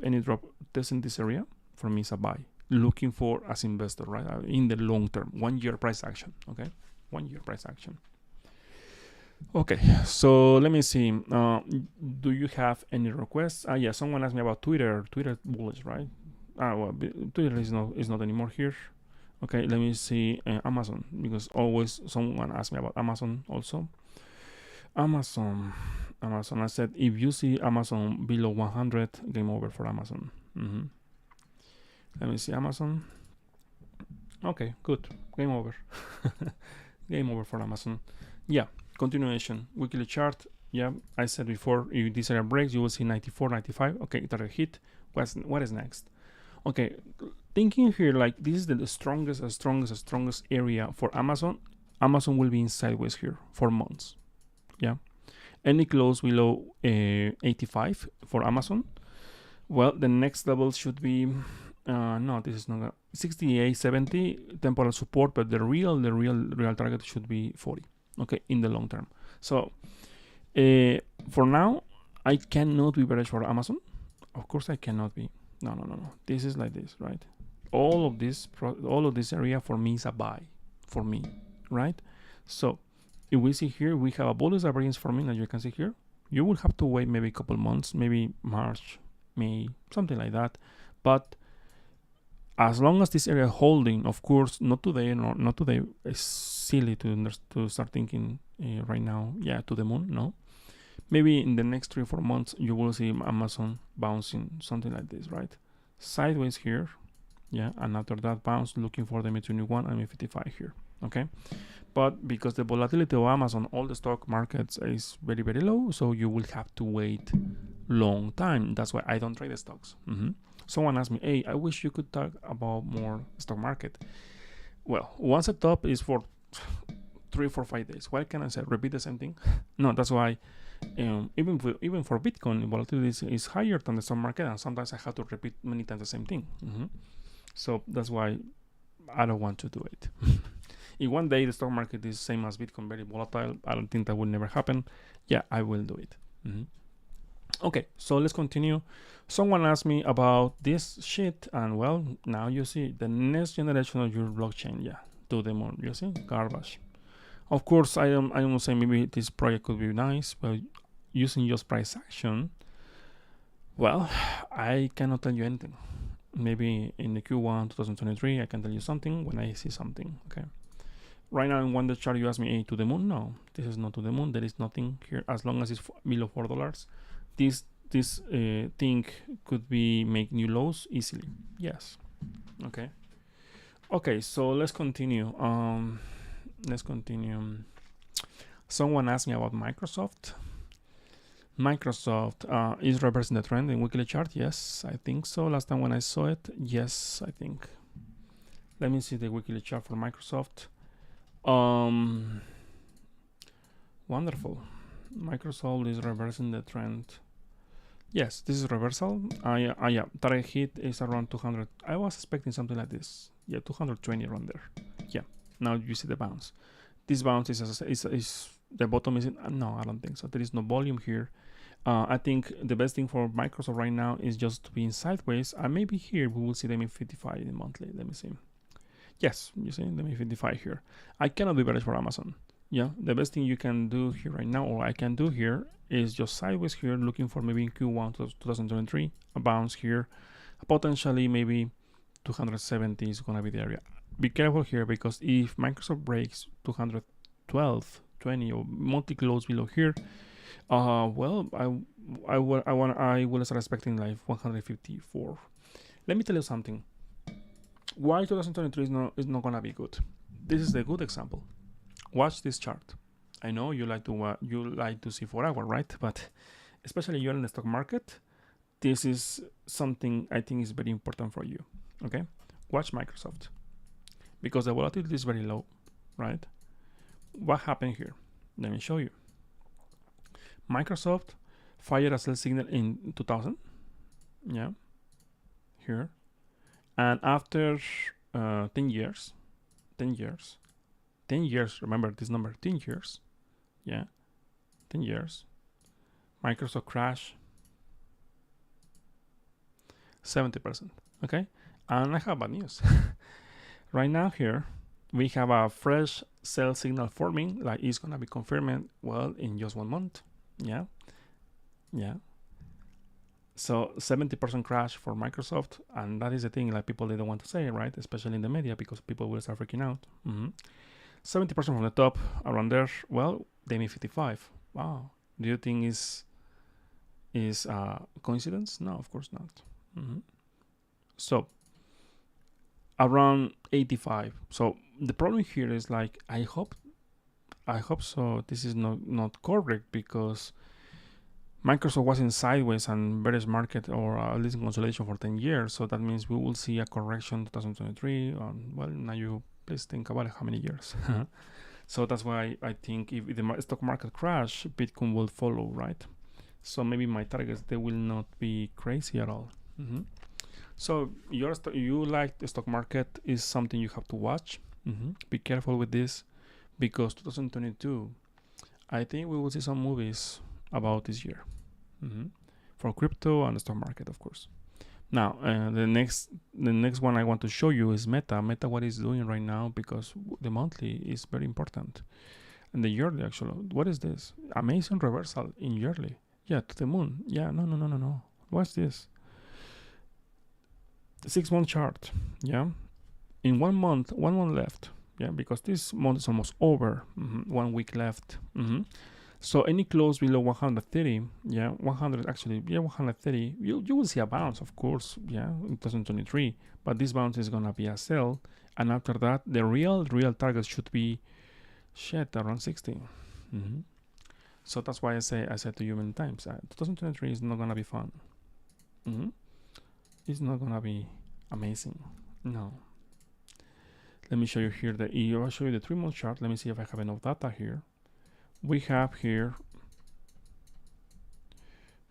testing this area, for me is a buy. Looking for as investor, right? In the long term, 1 year price action, okay? 1 year price action. Okay, so let me see. Do you have any requests? Yeah, someone asked me about Twitter. Twitter bullish, right? Well, Twitter is not anymore here. Okay, let me see Amazon, because always someone asks me about Amazon also. Amazon, I said, if you see Amazon below 100, game over for Amazon. Let me see Amazon. Okay, good. Game over. Game over for Amazon. Yeah, continuation. Weekly chart. Yeah, I said before, if this area breaks, you will see 94, 95. Okay, target hit. What is next? Okay, thinking here, like this is the strongest area for Amazon. Amazon will be in sideways here for months. Yeah, any close below 85 for Amazon. Well, the next level should be no, this is not 68, 70 temporal support, but the real target should be 40. Okay, in the long term. So for now, I cannot be bearish for Amazon. Of course, I cannot be. No. This is like this, right? All of this area for me is a buy for me, right? So if we see here, we have a bullish divergence forming, as you can see here. You will have to wait maybe a couple months, maybe March, May, something like that. But as long as this area holding, of course, not today. It's silly to start thinking right now, yeah, to the moon, no. maybe in the next 3 or 4 months you will see Amazon bouncing something like this, right? Sideways here, yeah, and after that bounce, looking for the MA21 and MA55 here, okay? But because the volatility of Amazon, all the stock markets is very, very low, so you will have to wait long time. That's why I don't trade the stocks. Someone asked me, hey, I wish you could talk about more stock market. Well, one setup is for 3, 4, 5 days. Why can I say repeat the same thing? No, that's why even for Bitcoin, volatility is higher than the stock market, and sometimes I have to repeat many times the same thing. So that's why I don't want to do it. If one day the stock market is same as Bitcoin, very volatile, I don't think that will never happen. Yeah, I will do it. Okay, so let's continue. Someone asked me about this shit, and well, now you see the next generation of your blockchain. Yeah, to the moon. You see, garbage. Of course, I am saying maybe this project could be nice, but using just price action, well, I cannot tell you anything. Maybe in the Q1 2023, I can tell you something when I see something. Okay. Right now, in one chart, you ask me, hey, to the moon? No, this is not to the moon. There is nothing here. As long as it's below $4, this thing could be make new lows easily. Yes. Okay. Okay. So let's continue. Someone asked me about Microsoft. Microsoft is reversing the trend in weekly chart. Yes, I think so. Last time when I saw it, yes, I think. Let me see the weekly chart for Microsoft. Wonderful. Microsoft is reversing the trend. Yes, this is reversal. Yeah, target hit is around 200. I was expecting something like this. Yeah, 220 around there. Yeah, now you see the bounce. This bounce is the bottom is in, no, I don't think so. There is no volume here. I think the best thing for Microsoft right now is just to be in sideways, and maybe here we will see them in 55 in monthly. Let me see. Yes, you see the MA55 here. I cannot be bearish for Amazon. Yeah, the best thing you can do here right now, or I can do here, is just sideways here, looking for maybe in Q1 2023, a bounce here. Potentially maybe 270 is gonna be the area. Be careful here, because if Microsoft breaks 212, 20 or multi-close below here, well, I will start expecting like 154. Let me tell you something. Why 2023 is not gonna be good? This is the good example. Watch this chart. I know you like to see 4 hour, right? But especially you're in the stock market, this is something I think is very important for you. Okay, watch Microsoft, because the volatility is very low, right? What happened here? Let me show you. Microsoft fired a sell signal in 2000. Yeah, here. And after 10 years, remember this number, 10 years, yeah, 10 years, Microsoft crash 70%, okay? And I have bad news. Right now here, we have a fresh sell signal forming, like it's gonna be confirmed, well, in just 1 month, yeah. So 70% crash for Microsoft, and that is the thing, like people, they don't want to say, right? Especially in the media, because people will start freaking out. 70% from the top, around there. Well, they made 55. Wow. Do you think is coincidence? No, of course not. So around 85. So the problem here is like, I hope so. This is not correct, because Microsoft was in sideways and bearish market, or at least in consolidation for 10 years. So that means we will see a correction 2023. Well, now you please think about it, how many years. So that's why I think if the stock market crash, Bitcoin will follow, right? So maybe my targets, they will not be crazy at all. So you like the stock market is something you have to watch. Be careful with this, because 2022, I think we will see some movies about this year for crypto and the stock market, of course. Now the next one I want to show you is Meta. What is doing right now, because the monthly is very important, and the yearly actually. What is this? Amazing reversal in yearly. Yeah, to the moon. Yeah, no. What's this? The 6-month chart. Yeah, in 1 month, 1 month left. Yeah, because this month is almost over. 1 week left. So any close below 130, yeah, 100 actually, yeah, 130, you will see a bounce, of course, yeah, in 2023. But this bounce is gonna be a sell, and after that, the real target should be shit around 60. Mm-hmm. So that's why I said to you many times, 2023 is not gonna be fun. Mm-hmm. It's not gonna be amazing. No. Let me show you here I'll show you the 3-month chart. Let me see if I have enough data here. We have here,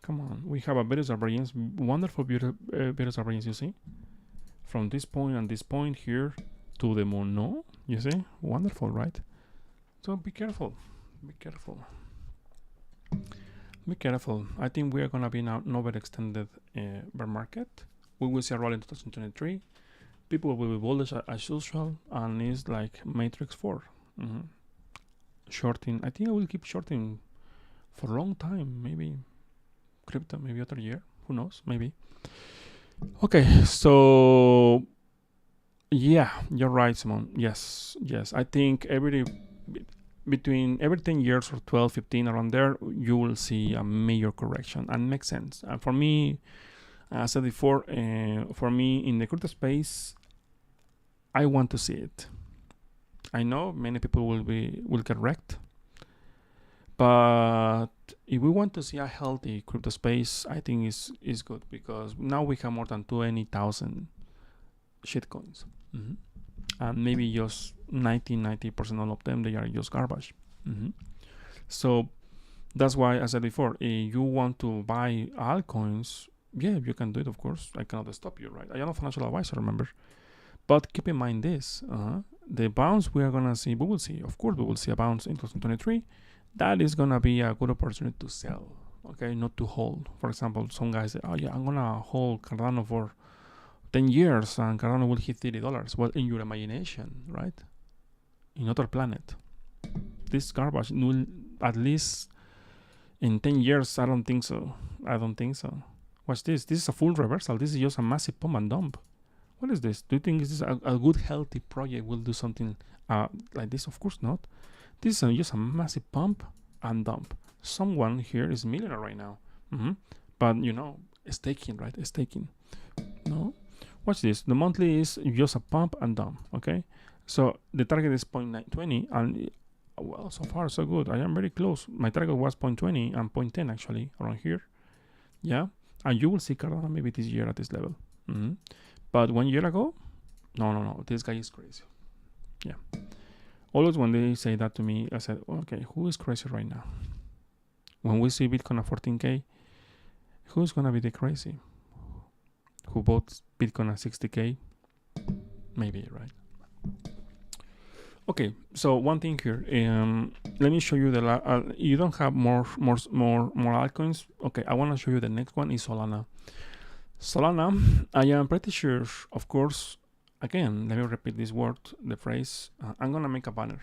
come on, we have a various variance, wonderful various variance, you see? From this point and this point here to the moon, no? You see? Wonderful, right? So be careful. Be careful. Be careful. I think we are gonna be now an overextended bear market. We will see a rally in 2023. People will be bullish as usual, and it's like Matrix 4. Mm-hmm. Shorting. I think I will keep shorting for a long time. Maybe crypto, maybe other year. Who knows? Maybe. Okay, so yeah, you're right, Simon. Yes. I think between every 10 years or 12, 15 around there, you will see a major correction, and makes sense. And for me, as I said before, for me in the crypto space, I want to see it. I know many people will get wrecked, but if we want to see a healthy crypto space, I think is good, because now we have more than 20,000 shitcoins, mm-hmm. and maybe just 90% all of them, they are just garbage. Mm-hmm. So that's why I said before, if you want to buy altcoins, yeah, you can do it, of course. I cannot stop you, right? I am a financial advisor, remember. But keep in mind this, the bounce we are going to see, we will see a bounce in 2023. That is going to be a good opportunity to sell, okay, not to hold. For example, some guys say, oh yeah, I'm going to hold Cardano for 10 years and Cardano will hit $30. Well, in your imagination, right? In other planet. This garbage will, at least in 10 years, I don't think so. Watch this. This is a full reversal. This is just a massive pump and dump. What is this? Do you think this is a good, healthy project will do something like this? Of course not. This is just a massive pump and dump. Someone here is a millionaire right now. Mm-hmm. But, staking, right? Staking. No? Watch this. The monthly is just a pump and dump, okay? So the target is 0.920, and well, so far so good. I am very close. My target was 0.20 and 0.10 actually, around here. Yeah? And you will see Cardano maybe this year at this level. Mm-hmm. But 1 year ago, no, this guy is crazy. Yeah. Always when they say that to me, I said, okay, who is crazy right now? When we see Bitcoin at 14K, who's going to be the crazy? Who bought Bitcoin at 60K? Maybe, right? Okay, so one thing here. Let me show you you don't have more altcoins. Okay, I want to show you the next one is Solana. Solana, I am pretty sure, of course, again, let me repeat this word, the phrase, I'm going to make a banner.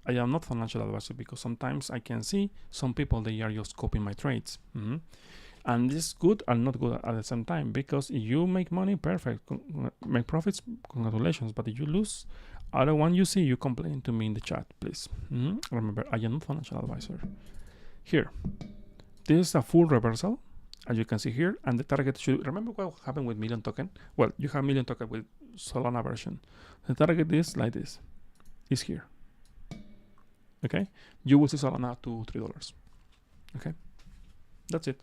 I am not financial advisor, because sometimes I can see some people, they are just copying my trades. Mm-hmm. And this is good and not good at the same time, because if you make money, perfect, make profits, congratulations. But if you lose, I don't want you see you complain to me in the chat, please. Mm-hmm. Remember, I am not financial advisor. Here, this is a full reversal, as you can see here, and the target should, remember what happened with million token? Well, you have million token with Solana version. The target is like this, is here. Okay, you will see Solana to $3. Okay, that's it.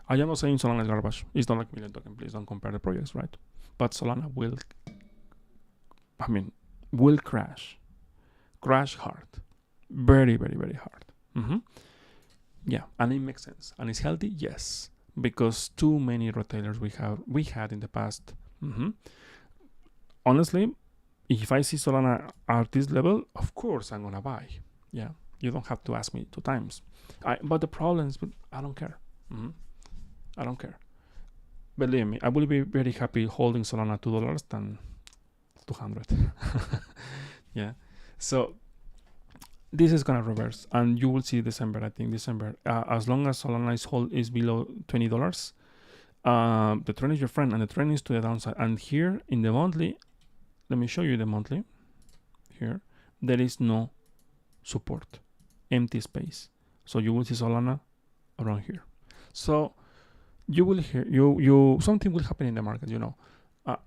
I am not saying Solana is garbage. It's not like million token. Please don't compare the projects, right? But Solana will crash hard, very, very, very hard. Mm-hmm. Yeah, and it makes sense. And it's healthy, yes, because too many retailers we had in the past. Mm-hmm. Honestly, if I see Solana at this level, of course I'm gonna buy. Yeah, you don't have to ask me 2 times. But the problem is, I don't care. Mm-hmm. I don't care. Believe me, I will be very happy holding Solana $2 than 200. Yeah. So this is gonna reverse, and you will see December. I think December. As long as Solana is below $20, the trend is your friend, and the trend is to the downside. And here in the monthly, let me show you the monthly. Here, there is no support. empty space. So you will see Solana around here. So you will hear something will happen in the market,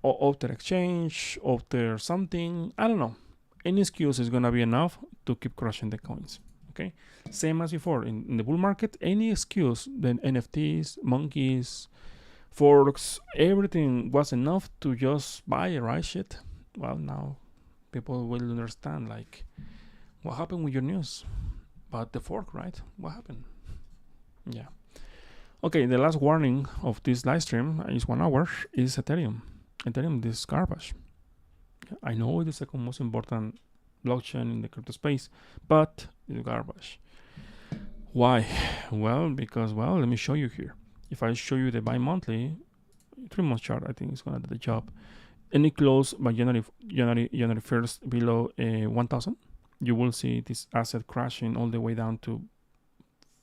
after exchange, after something, I don't know. Any excuse is gonna be enough to keep crushing the coins. Okay, same as before in the bull market. Any excuse, then NFTs, monkeys, forks, everything was enough to just buy, right? Shit. Well, now people will understand like what happened with your news about the fork, right? What happened? Yeah. Okay, the last warning of this live stream is 1 hour is Ethereum. Ethereum, this is garbage. I know it is the most important blockchain in the crypto space, but it's garbage. Why? Well, because, let me show you here. If I show you the bi-monthly 3-month chart, I think it's gonna do the job. Any close by January 1st below 1,000, you will see this asset crashing all the way down to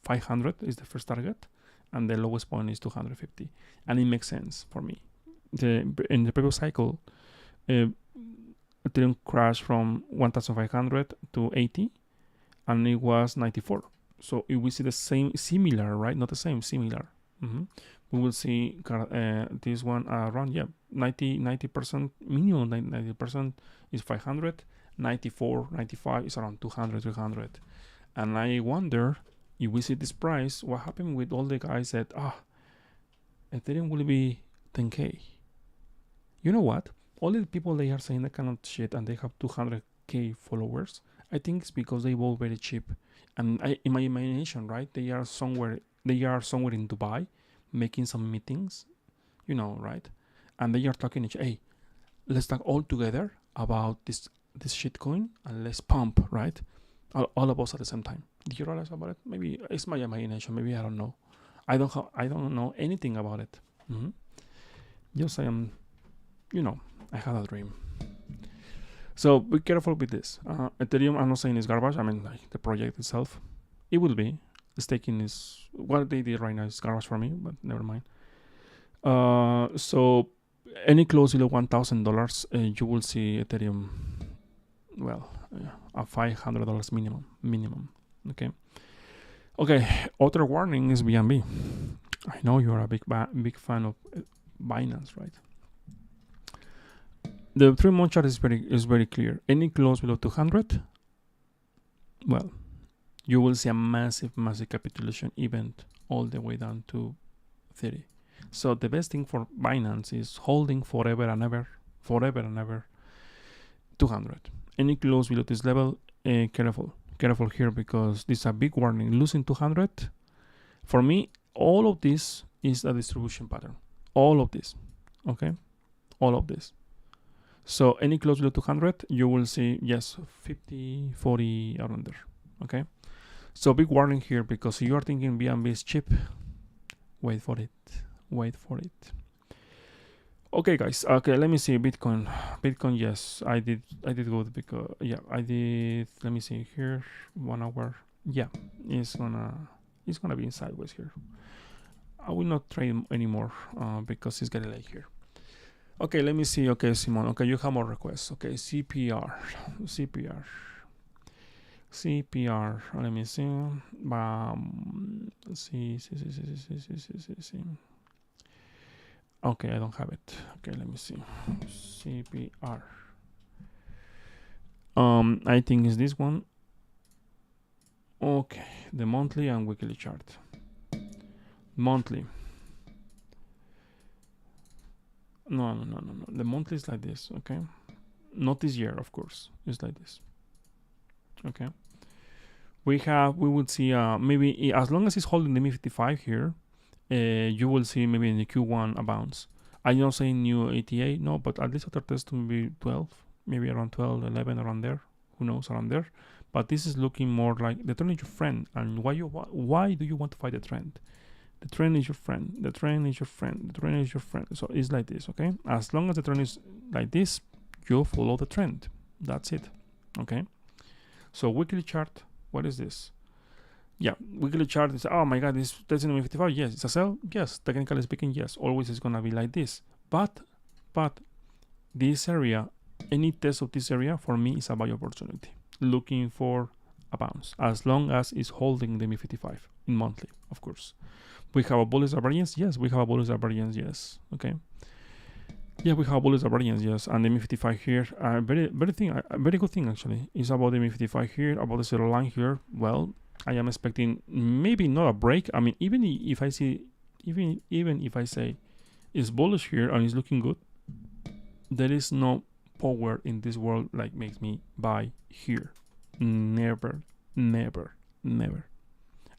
500 is the first target, and the lowest point is 250, and it makes sense for me. In the previous cycle, Ethereum crashed from 1,500 to 80, and it was 94. So if we see the same, similar, right? Not the same, similar. We will see this one around 90%, minimum 90% is 500, 94, 95 is around 200, 300. And I wonder if we see this price, what happened with all the guys that Ethereum will be 10K. You know what? All the people they are saying that kind of shit and they have 200K followers, I think it's because they bought very cheap. And in my imagination, right, they are somewhere in Dubai making some meetings, right? And they are talking, hey, let's talk all together about this shit coin and let's pump, right? All of us at the same time. Did you realize about it? Maybe it's my imagination. Maybe I don't know. I don't know anything about it. Just I am, I had a dream. So be careful with this. Ethereum, I'm not saying it's garbage. I mean, like the project itself, it will be. The staking is what they did right now is garbage for me, but never mind. So any close below $1,000, you will see Ethereum. Well, a $500 minimum. Okay. Other warning is BNB. I know you are a big fan of Binance, right? The 3-month chart is very clear. Any close below 200, well, you will see a massive capitulation event all the way down to 30. So the best thing for Binance is holding forever and ever 200. Any close below this level, careful here, because this is a big warning. Losing 200, for me, all of this is a distribution pattern. All of this, okay? All of this. So any close below 200, you will see, yes, 50, 40 around there, okay? So big warning here, because if you are thinking BNB is cheap, wait for it. Okay, guys. Okay, let me see. Bitcoin, yes, I did good because, I did. Let me see here. 1 hour. Yeah, it's gonna be sideways here. I will not trade anymore because it's getting late here. Okay, let me see. Okay, Simon. Okay, you have more requests. Okay, CPR. Let me see. See. Okay, I don't have it. Okay, let me see. CPR. I think it's this one. Okay, the monthly and weekly chart. Monthly. No. The monthly is like this, okay? Not this year, of course. It's like this. Okay. We would see maybe as long as it's holding the MI55 here, you will see maybe in the Q1 a bounce. I'm not saying new ATA, no, but at least after test maybe 12, maybe around 12, 11, around there. Who knows, around there. But this is looking more like the trend is your friend. And why do you want to fight the trend? The trend is your friend. The trend is your friend. The trend is your friend. So it's like this, okay? As long as the trend is like this, you follow the trend. That's it, okay? So weekly chart, what is this? Yeah, weekly chart is, oh my god, this testing 55, yes, it's a sell, yes, technically speaking, yes, always it's gonna be like this. But this area, any test of this area for me is a buy opportunity. Looking for a bounce, as long as it's holding the MI55 in monthly, of course. We have a bullish divergence, yes. We have a bullish divergence, yes. Okay. Yeah, we have a bullish divergence, yes. And the MI55 here, very good thing actually. Is about the MI55 here, about the zero line here. Well, I am expecting maybe not a break. I mean, even if I see, even if I say it's bullish here and it's looking good, there is no power in this world like makes me buy here. Never.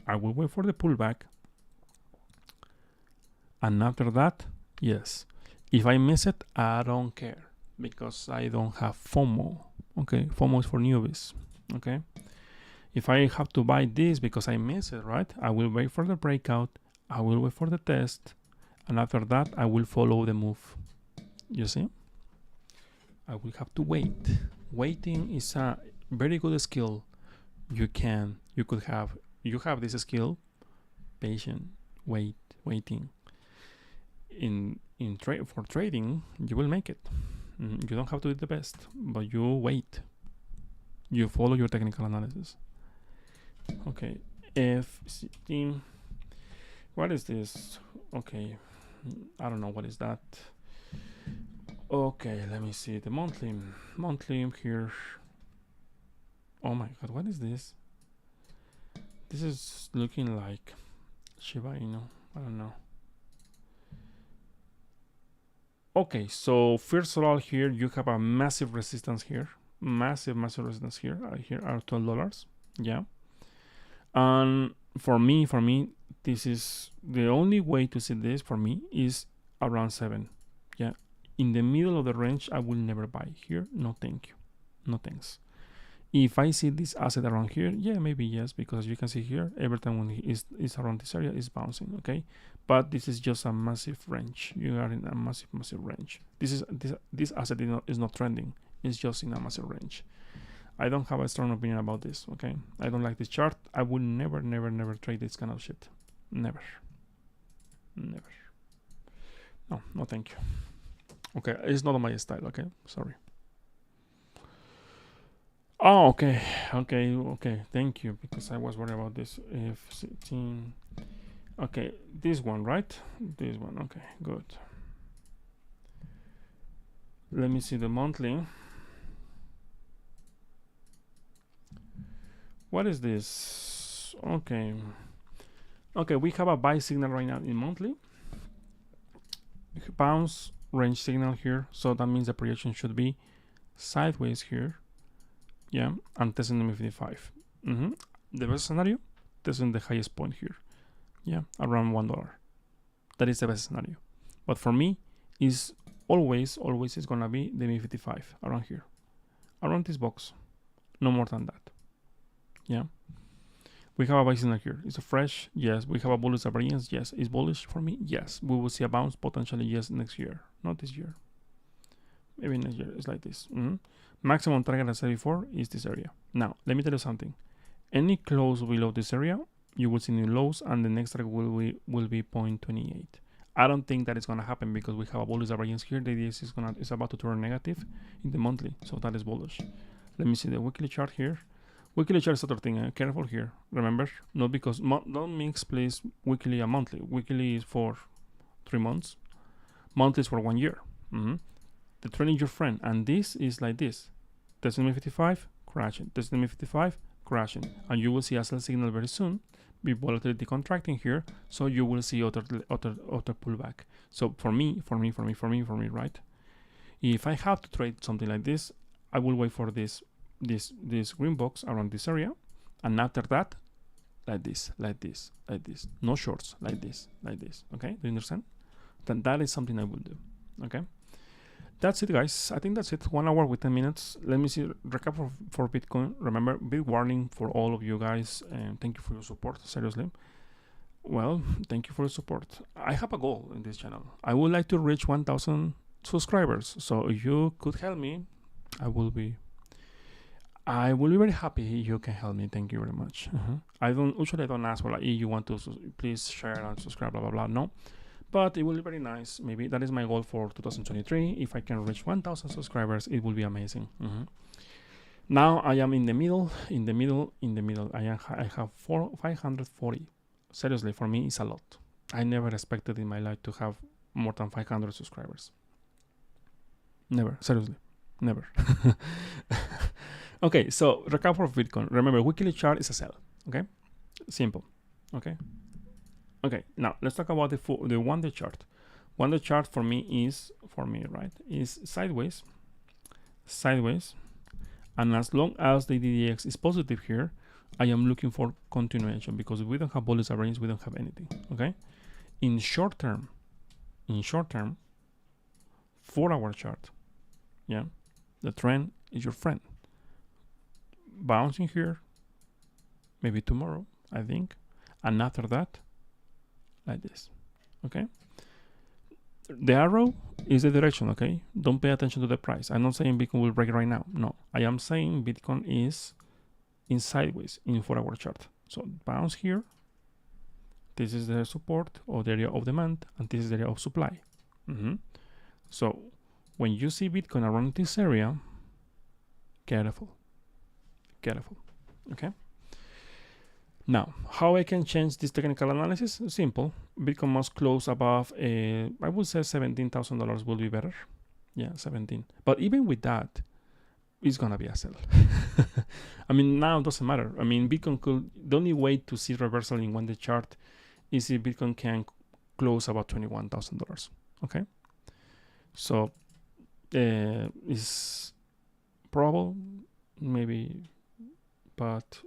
I will wait for the pullback, and after that, yes. If I miss it, I don't care because I don't have FOMO. Okay, FOMO is for newbies. Okay, if I have to buy this because I miss it, right? I will wait for the breakout. I will wait for the test, and after that, I will follow the move. You see? I will have to wait. Waiting is a very good skill. You have this skill. Patient, waiting. For trading, you will make it. You don't have to do the best, but you wait. You follow your technical analysis. Okay, F16. What is this? Okay, I don't know what is that. Okay, let me see the monthly here. Oh my god, what is this? This is looking like Shiba Inu. I don't know. Okay, so first of all, here you have a massive resistance here, massive resistance here. Here are $12. Yeah, and for me, this is the only way to see this for me is around 7. Yeah, in the middle of the range, I will never buy here. No, thank you. No thanks. If I see this asset around here, yeah, maybe yes, because as you can see here, every time when it is around this area, it's bouncing, okay? But this is just a massive range. You are in a massive range. This asset is not trending. It's just in a massive range. I don't have a strong opinion about this, okay? I don't like this chart. I will never trade this kind of shit. Never. No, thank you. Okay, it's not my style, okay? Sorry. Oh, okay. Thank you, because I was worried about this. F16. Okay, this one, right? This one. Okay, good. Let me see the monthly. What is this? Okay, we have a buy signal right now in monthly. Bounce range signal here, so that means the projection should be sideways here. Yeah, and testing the MI55. The best scenario, testing the highest point here. Yeah, around $1. That is the best scenario. But for me, is always is gonna be the MI55 around here, around this box, no more than that. Yeah, we have a buy signal here. Is it fresh? Yes. We have a bullish variance. Yes. Is bullish for me? Yes. We will see a bounce potentially. Yes, next year, not this year. Maybe next year. It's like this. Maximum target, as I said before, is this area. Now, let me tell you something. Any close below this area, you will see new lows, and the next target will be 0.28. I don't think that is gonna happen because we have a bullish variance here. The idea is about to turn negative in the monthly, so that is bullish. Let me see the weekly chart here. Weekly chart is other thing. Careful here. Remember, not because don't mix please weekly and monthly. Weekly is for 3 months. Monthly is for 1 year. The trend is your friend, and this is like this. Testing MI55, crashing. Testing MI55, crashing, and you will see a sell signal very soon. Be volatility contracting here, so you will see other pullback. So for me, right? If I have to trade something like this, I will wait for this green box around this area, and after that, like this. No shorts, like this. Okay, do you understand? Then that is something I will do. Okay. That's it, guys. I think that's it. 1 hour with 10 minutes. Let me see. Recap for Bitcoin. Remember, big warning for all of you guys. And thank you for your support. Seriously. Well, thank you for your support. I have a goal in this channel. I would like to reach 1,000 subscribers. So if you could help me, I will be very happy if you can help me. Thank you very much. I don't ask for like, if you want to please share and subscribe, blah blah blah. No. But it will be very nice. Maybe that is my goal for 2023. If I can reach 1,000 subscribers, it will be amazing. Now I am in the middle. I have 540. Seriously, for me, it's a lot. I never expected in my life to have more than 500 subscribers. Never, seriously, never. Okay, so recap of Bitcoin. Remember, weekly chart is a sell. Okay, simple. Okay. Okay. Now let's talk about the 1-day chart. 1-day chart for me is sideways, and as long as the DDX is positive here, I am looking for continuation, because if we don't have Bollinger Bands, we don't have anything. Okay. In short term, 4-hour chart, yeah, the trend is your friend. Bouncing here, maybe tomorrow, I think, and after that, like this. Okay. The arrow is the direction. Okay, don't pay attention to the price. I'm not saying Bitcoin will break right now. No, I am saying Bitcoin is in sideways in 4-hour chart. So bounce here. This is the support or the area of demand, and this is the area of supply. So when you see Bitcoin around this area, careful. Okay. Now, how I can change this technical analysis? Simple. Bitcoin must close above, I would say $17,000 will be better. Yeah, 17. But even with that, it's gonna be a sell. I mean, now it doesn't matter. I mean, Bitcoin could, the only way to see reversal in 1-day chart is if Bitcoin can close about $21,000. Okay. So, it's probable, maybe, but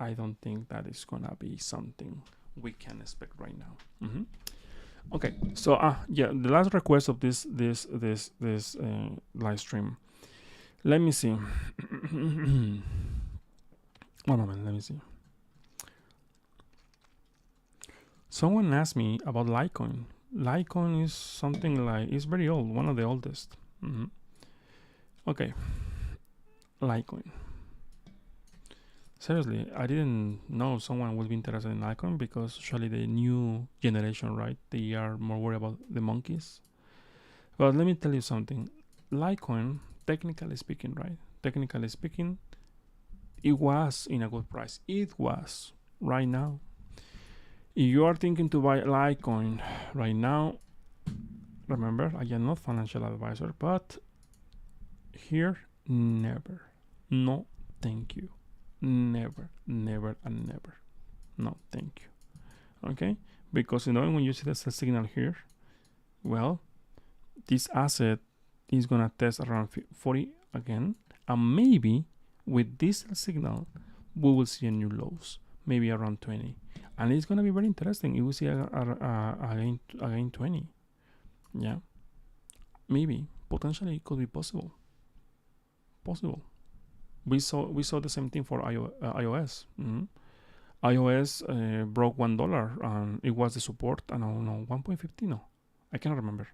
I don't think that is gonna be something we can expect right now. Okay, so yeah, the last request of this live stream. Let me see. One moment. Let me see. Someone asked me about Litecoin. Litecoin is something like, it's very old, one of the oldest. Okay, Litecoin. Seriously, I didn't know someone would be interested in Litecoin, because usually the new generation, right, they are more worried about the monkeys. But let me tell you something. Litecoin, technically speaking, it was in a good price. It was right now. If you are thinking to buy Litecoin right now, remember, I am not financial advisor, but here, never. No, thank you. Never, never, and never. No, thank you. Okay, because when you see the sell signal here, well, this asset is gonna test around 40 again, and maybe with this signal we will see a new lows, maybe around 20, and it's gonna be very interesting. You will see again 20. Yeah, maybe potentially it could be possible. We saw the same thing for iOS. iOS broke $1, and it was the support. I don't know, 1.50. No, I cannot remember.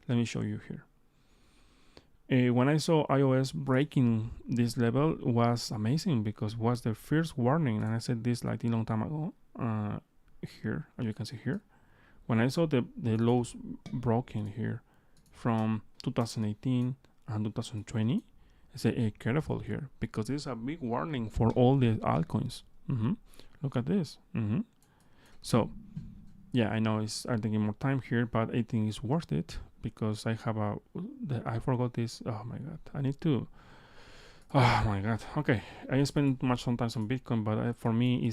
Let me show you here. When I saw iOS breaking this level, it was amazing, because it was the first warning, and I said this like a long time ago. Here, as you can see here, when I saw the lows broken here from 2018 and 2020. I say, hey, careful here, because this is a big warning for all the altcoins. Look at this. So, yeah, I know I'm taking more time here, but I think it's worth it, because I have I forgot this. Oh my god, I need to. Oh my god. Okay, I spent much sometimes on Bitcoin, but for me,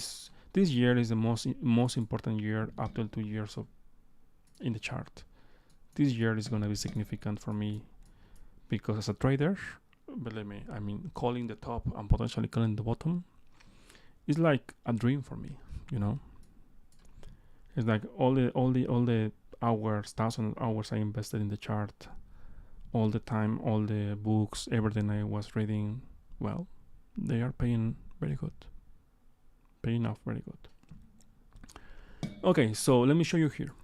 this year is the most important year after 2 years in the chart. This year is gonna be significant for me, because as a trader, believe me, I mean, calling the top and potentially calling the bottom is like a dream for me. It's like all the hours, 1,000 hours I invested in the chart, all the time, all the books, everything I was reading. Well, they are paying very good, paying off very good. Okay, so let me show you here.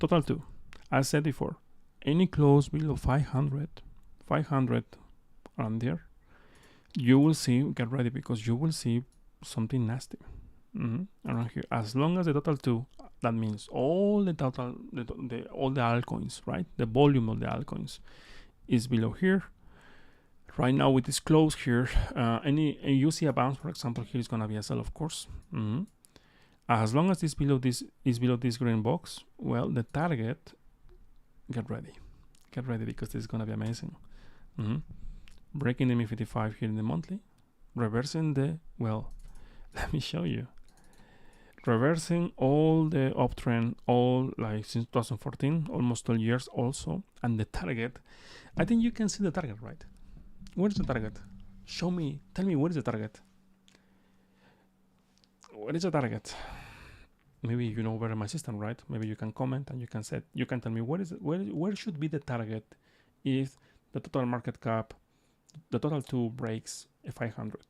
Total 2. As said before, any close below 500 around there, you will see, get ready, because you will see something nasty around here. As long as the total 2, that means all the total, all the altcoins, right, the volume of the altcoins is below here, Right now with this close here, you see a bounce, for example, here is gonna be a sell, of course. As long as this is below this green box, well, the target, get ready because this is gonna be amazing. Breaking the MI55 here in the monthly, reversing the, well, let me show you, reversing all the uptrend, all like since 2014, almost 12 years also, and the target, I think you can see the target, right? Where is the target? Show me, tell me, what is the target? What is the target? Maybe you know better my system, right? Maybe you can comment and you can tell me where should be the target if the total market cap, the total 2 breaks a 500.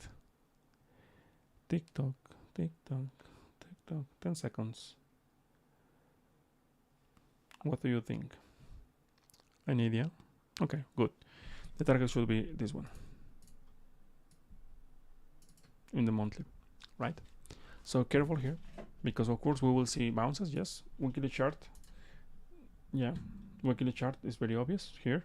Tick tock, 10 seconds. What do you think? Any idea? Okay, good. The target should be this one in the monthly, right? So careful here, because of course we will see bounces. Yes, weekly chart. Yeah, weekly chart is very obvious here.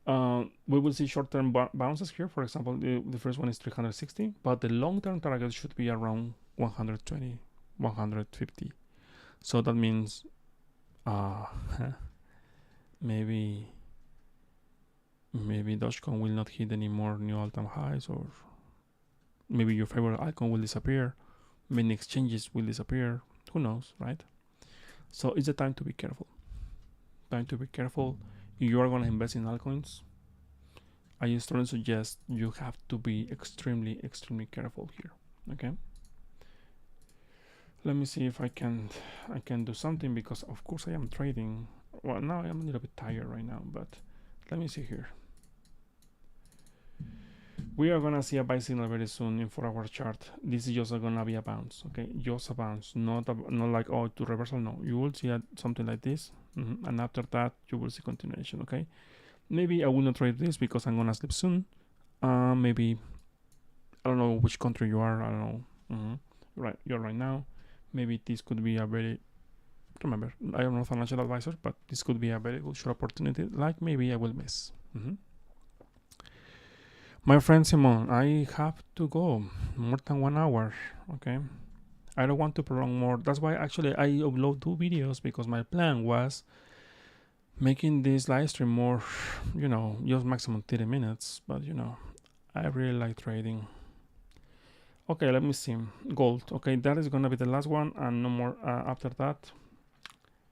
We will see short-term bounces here. For example, the first one is 360, but the long-term target should be around 120, 150. So that means maybe Dogecoin will not hit any more new all-time highs, or maybe your favorite icon will disappear. Many exchanges will disappear. Who knows, right? So it's the time to be careful. If you are going to invest in altcoins, I strongly suggest you have to be extremely careful here. Okay. Let me see if I can do something, because of course I am trading. Well, now I am a little bit tired right now, but let me see here. We are gonna see a buy signal very soon in 4-hour chart. This is just gonna be a bounce, okay? Just a bounce, not like, oh, to reversal. No, you will see something like this, and after that you will see continuation. Okay, maybe I will not trade this because I'm gonna sleep soon. Maybe I don't know which country you are. I don't know. Right, you're right now. Maybe this could be a very, remember, I am not a financial advisor, but this could be a very good short opportunity. Like maybe I will miss. My friend Simon, I have to go more than 1 hour. Okay, I don't want to prolong more. That's why actually I upload 2 videos, because my plan was making this live stream more, just maximum 30 minutes. But I really like trading. Okay, let me see. Gold. Okay, that is gonna be the last one, and no more after that.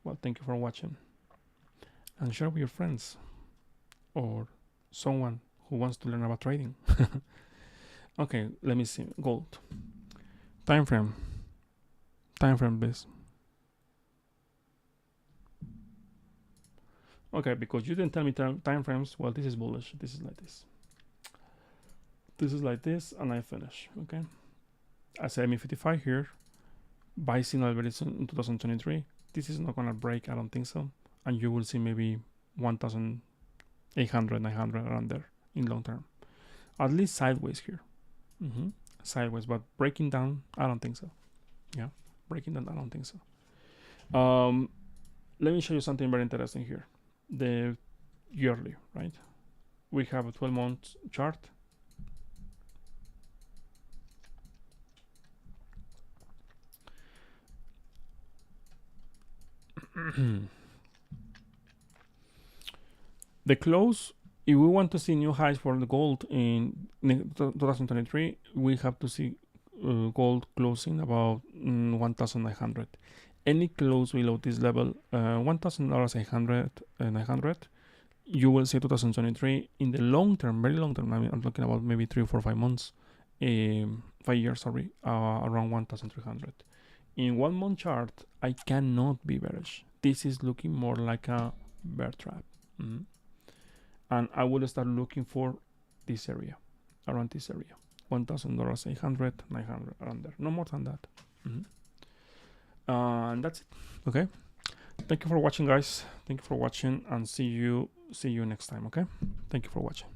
Well, thank you for watching, and share with your friends or someone who wants to learn about trading. Okay, let me see. Gold. Time frame, please. Okay, because you didn't tell me time frames. Well, this is bullish. This is like this. This is like this, and I finish. Okay. I say MI55 here. Buy signal very soon in 2023. This is not gonna break. I don't think so. And you will see maybe 1,800, 900 around there in long term. At least sideways here. Sideways, but breaking down, I don't think so. Yeah, breaking down, I don't think so. Let me show you something very interesting here. The yearly, right? We have a 12-month chart. The close, if we want to see new highs for the gold in 2023, we have to see gold closing about 1,900. Any close below this level, $1,800, you will see 2023 in the long term, very long term. I mean, I'm talking about maybe 3 or 4 or 5 months, 5 years, sorry, around 1,300. In 1 month chart, I cannot be bearish. This is looking more like a bear trap. And I will start looking for this area, around this area, $1,000, 800, 900, around there. No more than that. And that's it. Okay. Thank you for watching, guys. Thank you for watching, and see you next time. Okay. Thank you for watching.